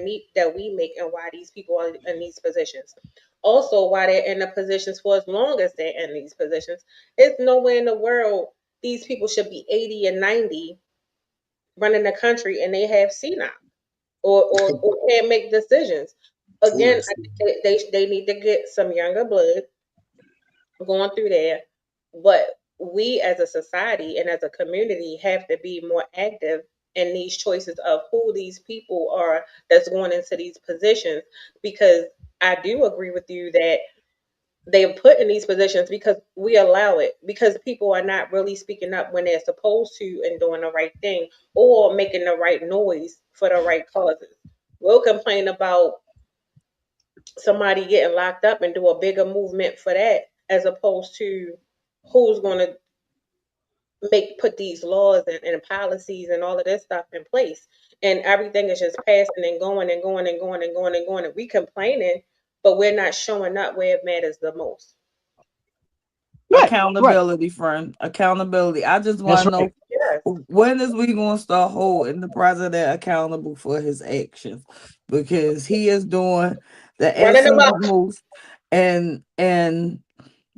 we make and why these people are in these positions. Also, why they're in the positions for as long as they're in these positions. It's nowhere in the world these people should be 80 and 90 running the country and they have senile or can't make decisions. Again, I Tourist. think they need to get some younger blood going through there. But we as a society and as a community have to be more active in these choices of who these people are that's going into these positions because I do agree with you that they're put in these positions because we allow it because people are not really speaking up when they're supposed to and doing the right thing or making the right noise for the right causes. We'll complain about somebody getting locked up and do a bigger movement for that as opposed to who's going to make put these laws and policies and all of this stuff in place and everything is just passing and going and going and going and going and going and we complaining but we're not showing up where it matters the most. Right, right. Accountability, friend. Accountability. I just That's want to right. know Yes. when is we gonna start holding the president accountable for his actions because he is doing the Running them absolute up. most, and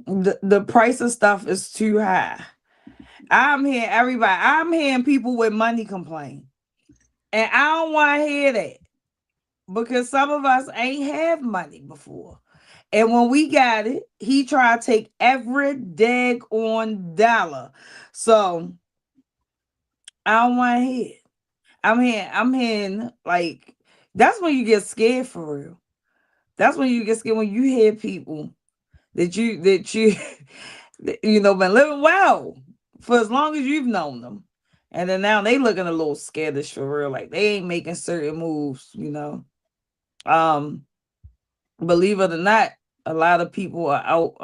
the price of stuff is too high. I'm hearing people with money complain, and I don't want to hear that because some of us ain't have money before. And when we got it, he tried to take every dag on dollar. So I don't want to hear it. I'm hearing like that's when you get scared for real. That's when you get scared when you hear people that you you know been living well for as long as you've known them. And then now they looking a little skittish for real. Like they ain't making certain moves, you know. Um, believe it or not, a lot of people are out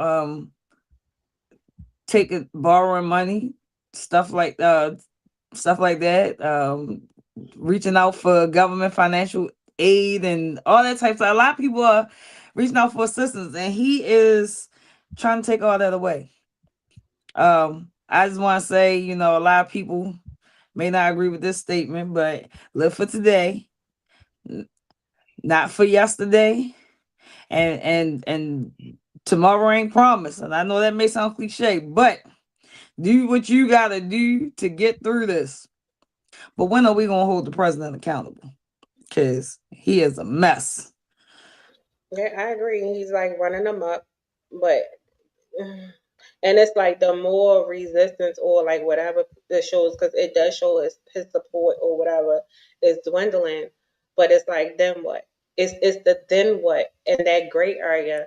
taking borrowing money, stuff like stuff like that. Reaching out for government financial aid and all that type of stuff. A lot of people are reaching out for assistance, and he is trying to take all that away. I just want to say, you know, a lot of people may not agree with this statement, but live for today, not for yesterday, and tomorrow ain't promised. And I know that may sound cliche, but do what you gotta do to get through this. But when are we gonna hold the president accountable? Because he is a mess. Yeah, I agree. He's like running them up, but and it's like the more resistance or like whatever it shows, because it does show his support or whatever is dwindling. But it's like then what? It's the then what in that gray area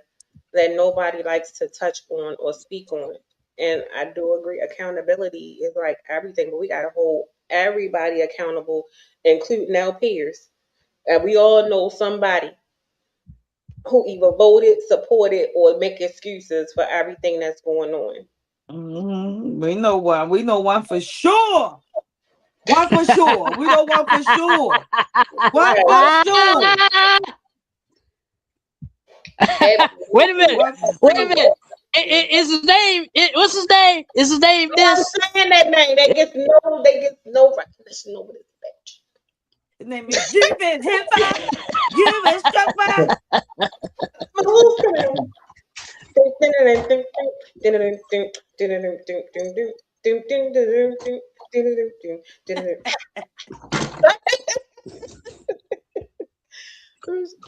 that nobody likes to touch on or speak on. And I do agree, accountability is like everything, but we gotta hold everybody accountable, including our peers. And we all know somebody who either voted, supported, or make excuses for everything that's going on. We know one. We know one for sure. One for sure. We know one for sure. One Right. for sure. Wait a minute. One for Wait a sure. minute. Is his name? What's his name? Is his name I'm this? saying that name. They get no recognition over this bitch. His name is Jubin Hipper. Jubin Struckman.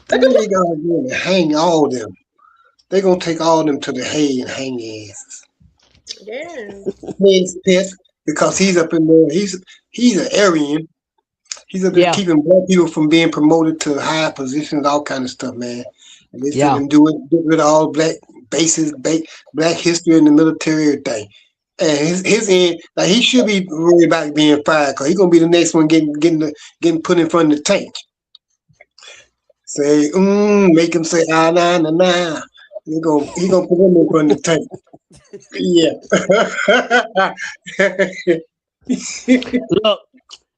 Then they gonna do is hang all them. They gonna take all them to the hay and hang their asses. Yeah. Pigs, pit, because he's up in there. He's an Aryan. He's up there Yeah, keeping black people from being promoted to higher positions, all kind of stuff, man. And they yeah. didn't do it, get rid of all black bases, black history in the military, everything. And his end, like he should be worried about being fired because he's gonna be the next one getting put in front of the tank. Say, make him say nah, nah, nah. He gonna put him in front of the tank. Yeah.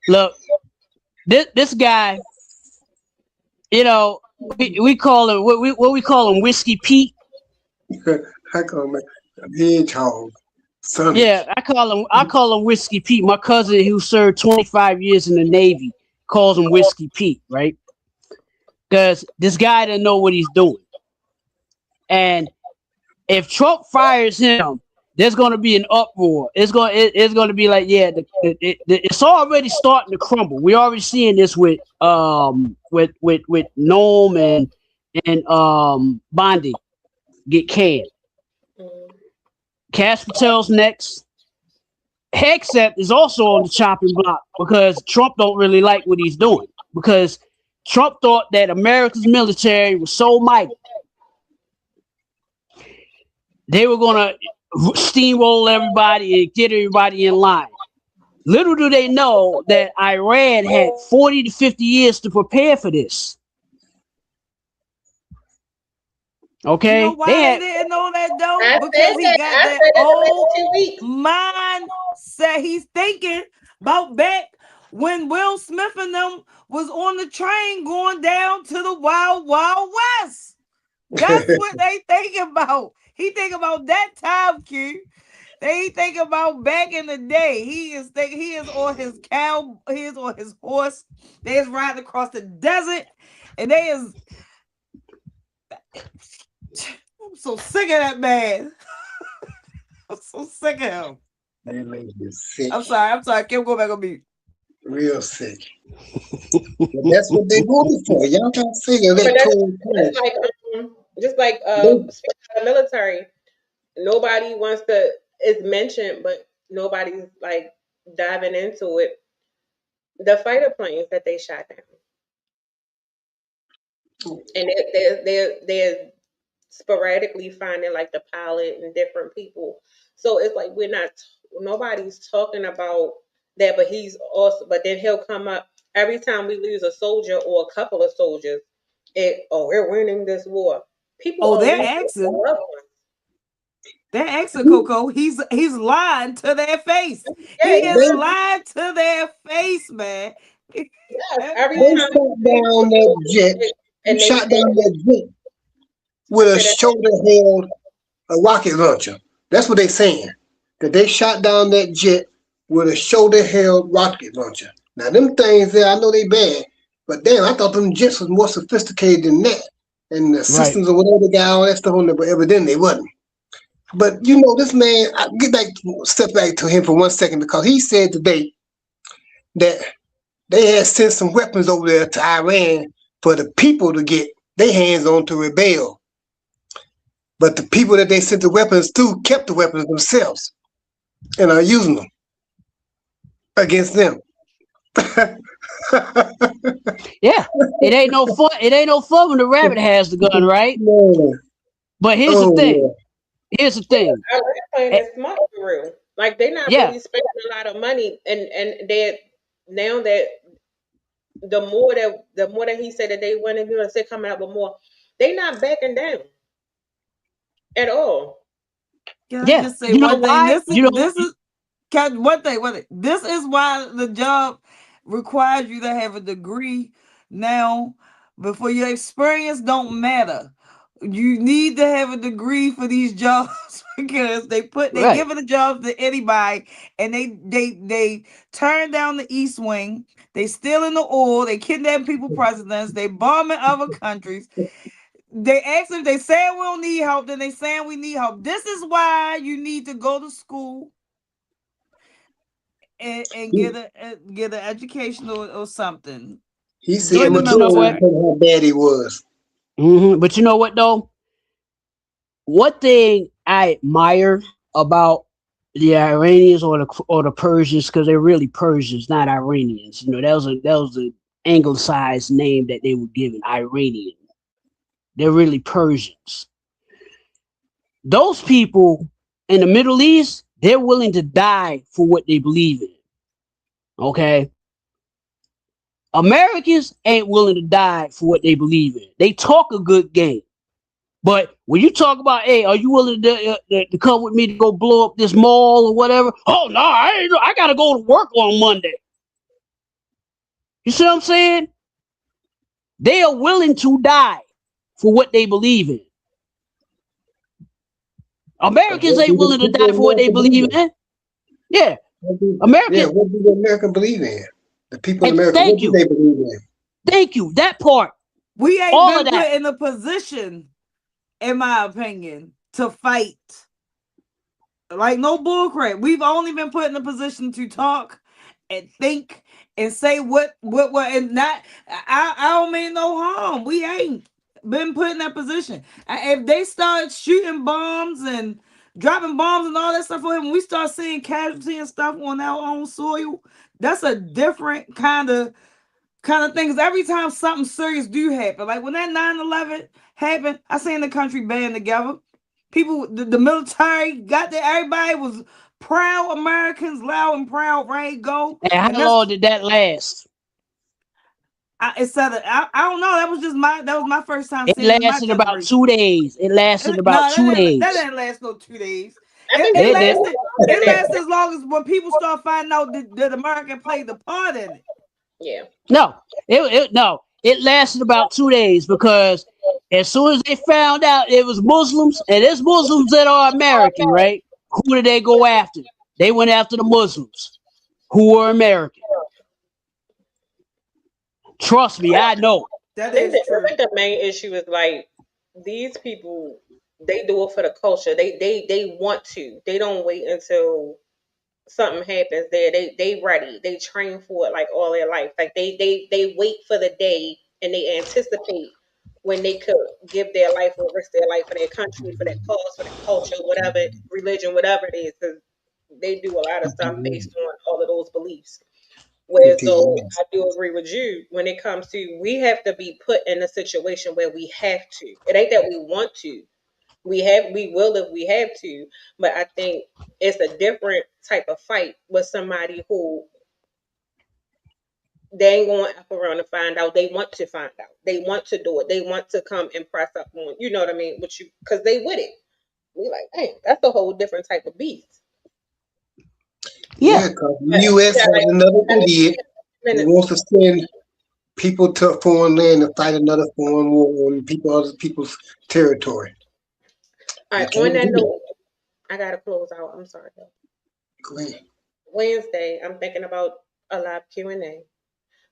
Look. This guy, you know, we call him what we call him, Whiskey Pete. I call him a hedgehog. Son. Yeah, I call him Whiskey Pete. My cousin who served 25 years in the Navy calls him Whiskey Pete, right? Because this guy doesn't know what he's doing. And if Trump fires him, there's going to be an uproar. It's going to be like, yeah, it's already starting to crumble. We're already seeing this with Noam and Bondi get canned. Cash Patel's next. Hegseth is also on the chopping block because Trump don't really like what he's doing, because Trump thought that America's military was so mighty. They were going to steamroll everybody and get everybody in line. Little do they know that Iran had 40 to 50 years to prepare for this. Okay? You know why they didn't know that though? I Because said he that. got I that said that the last old 2 weeks. mindset. He's thinking about back when Will Smith and them was on the train going down to the Wild Wild West. That's what they thinking about. He think about that time, kid. They think about back in the day. He is on his cow. He is on his horse. They is riding across the desert, and they is. I'm so sick of that man. I'm so sick of him. That makes me sick. I'm sorry. Kim, go back on me. Real sick. But that's what they voted for. Y'all can't figure But that. that's just like speaking of the military, nobody wants to. It's mentioned, but nobody's like diving into it. The fighter planes that they shot down, and they're sporadically finding like the pilot and different people. So it's like nobody's talking about that, but but then he'll come up every time we lose a soldier or a couple of soldiers. We're winning this war. People they're losing asking. their loved ones. They're asking Coco. He's lying to their face. He is lying to their face, man. Yes, every They time shot down that jet. and They shot down that jet with a shoulder-held rocket launcher. That's what they're saying. That they shot down that jet with a shoulder-held rocket launcher. Now, them things there, I know they bad, but damn, I thought them jets was more sophisticated than that. And the systems or whatever they got, all that stuff on there, but evidently they wasn't. But you know, this man, I step back to him for 1 second, because he said today that they had sent some weapons over there to Iran for the people to get their hands on to rebel. But the people that they sent the weapons to kept the weapons themselves and are using them against them. Yeah, it ain't no fun. It ain't no fun when the rabbit has the gun, right? Yeah. But here's the thing. Here's the thing. I like playing it smart for real. Like they're not really spending a lot of money, and they now that the more that he said that they want to do, and say coming out with more, they not backing down at all. Can I just say one thing? This is why the job requires you to have a degree now. Before your experience don't matter. You need to have a degree for these jobs because they giving the jobs to anybody, and they turn down the East Wing. They stealing the oil. They kidnapping people, presidents. They bombing other countries. They actually they say we don't need help, then they saying we need help. This is why you need to go to school and get an education or something. He said how bad he was. Mm-hmm. But you know what though? One thing I admire about the Iranians or the Persians, because they're really Persians, not Iranians. You know, that was the anglicized name that they were given, Iranian. They're really Persians. Those people in the Middle East, they're willing to die for what they believe in. Okay? Americans ain't willing to die for what they believe in. They talk a good game. But when you talk about, hey, are you willing to come with me to go blow up this mall or whatever? Oh, no, I got to go to work on Monday. You see what I'm saying? They are willing to die for what they believe in. Americans ain't willing to die for what they believe in. Yeah. Americans. Yeah, what do the American believe in? The people in America, Thank what you. do they believe in? Thank you. That part. We ain't All been of that. put in a position, in my opinion, to fight. Like no bullcrap. We've only been put in a position to talk and think and say what and not. I don't mean no harm. We ain't been put in that position. If they start shooting bombs and dropping bombs and all that stuff on him, we start seeing casualty and stuff on our own soil. That's a different kind of things. Every time something serious do happen, like when that 9/11 happened, I seen the country band together. People, the military got there. Everybody was proud Americans, loud and proud, ready to go. And how long did that last? I don't know. That was my first time It seeing it. lasted about 2 days. It lasted about 2 days. That didn't last no 2 days. It lasted as long as when people start finding out that America played the part in it. Yeah. No, it lasted about 2 days because as soon as they found out it was Muslims, and it's Muslims that are American, right? Who did they go after? They went after the Muslims who were American. Trust me, I know. I think the main issue is like these people, they do it for the culture. They want to. They don't wait until something happens there. They ready. They train for it like all their life. Like they wait for the day and they anticipate when they could give their life or risk their life for their country, for their cause, for their culture, whatever religion, whatever it is. Because they do a lot of stuff based on all of those beliefs. Whereas though I do agree with you when it comes to we have to be put in a situation where we have to. It ain't that we want to. We will if we have to, but I think it's a different type of fight with somebody who they ain't going up around to find out. They want to find out. They want to do it. They want to come and press up on, you know what I mean, with you, because they with it. We like, hey, that's a whole different type of beast. Yeah, because the U.S. has another idiot who wants to send people to foreign land to fight another foreign war on other people's territory. All right, on that note, I gotta close out. I'm sorry. Go ahead. Wednesday, I'm thinking about a live Q&A.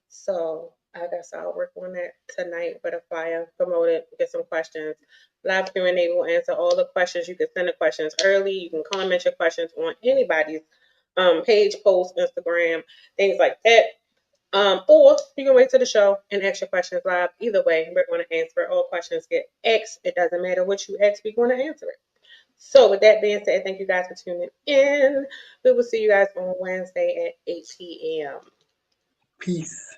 So I guess I'll work on that tonight with a flyer, promote it, get some questions. Live Q&A will answer all the questions. You can send the questions early. You can comment your questions on anybody's page, post, Instagram, things like that. Or you can wait till the show and ask your questions live. Either way, we're going to answer it. All questions get asked. It doesn't matter what you ask, we're going to answer it. So with that being said, thank you guys for tuning in. We will see you guys on Wednesday at 8 p.m. Peace.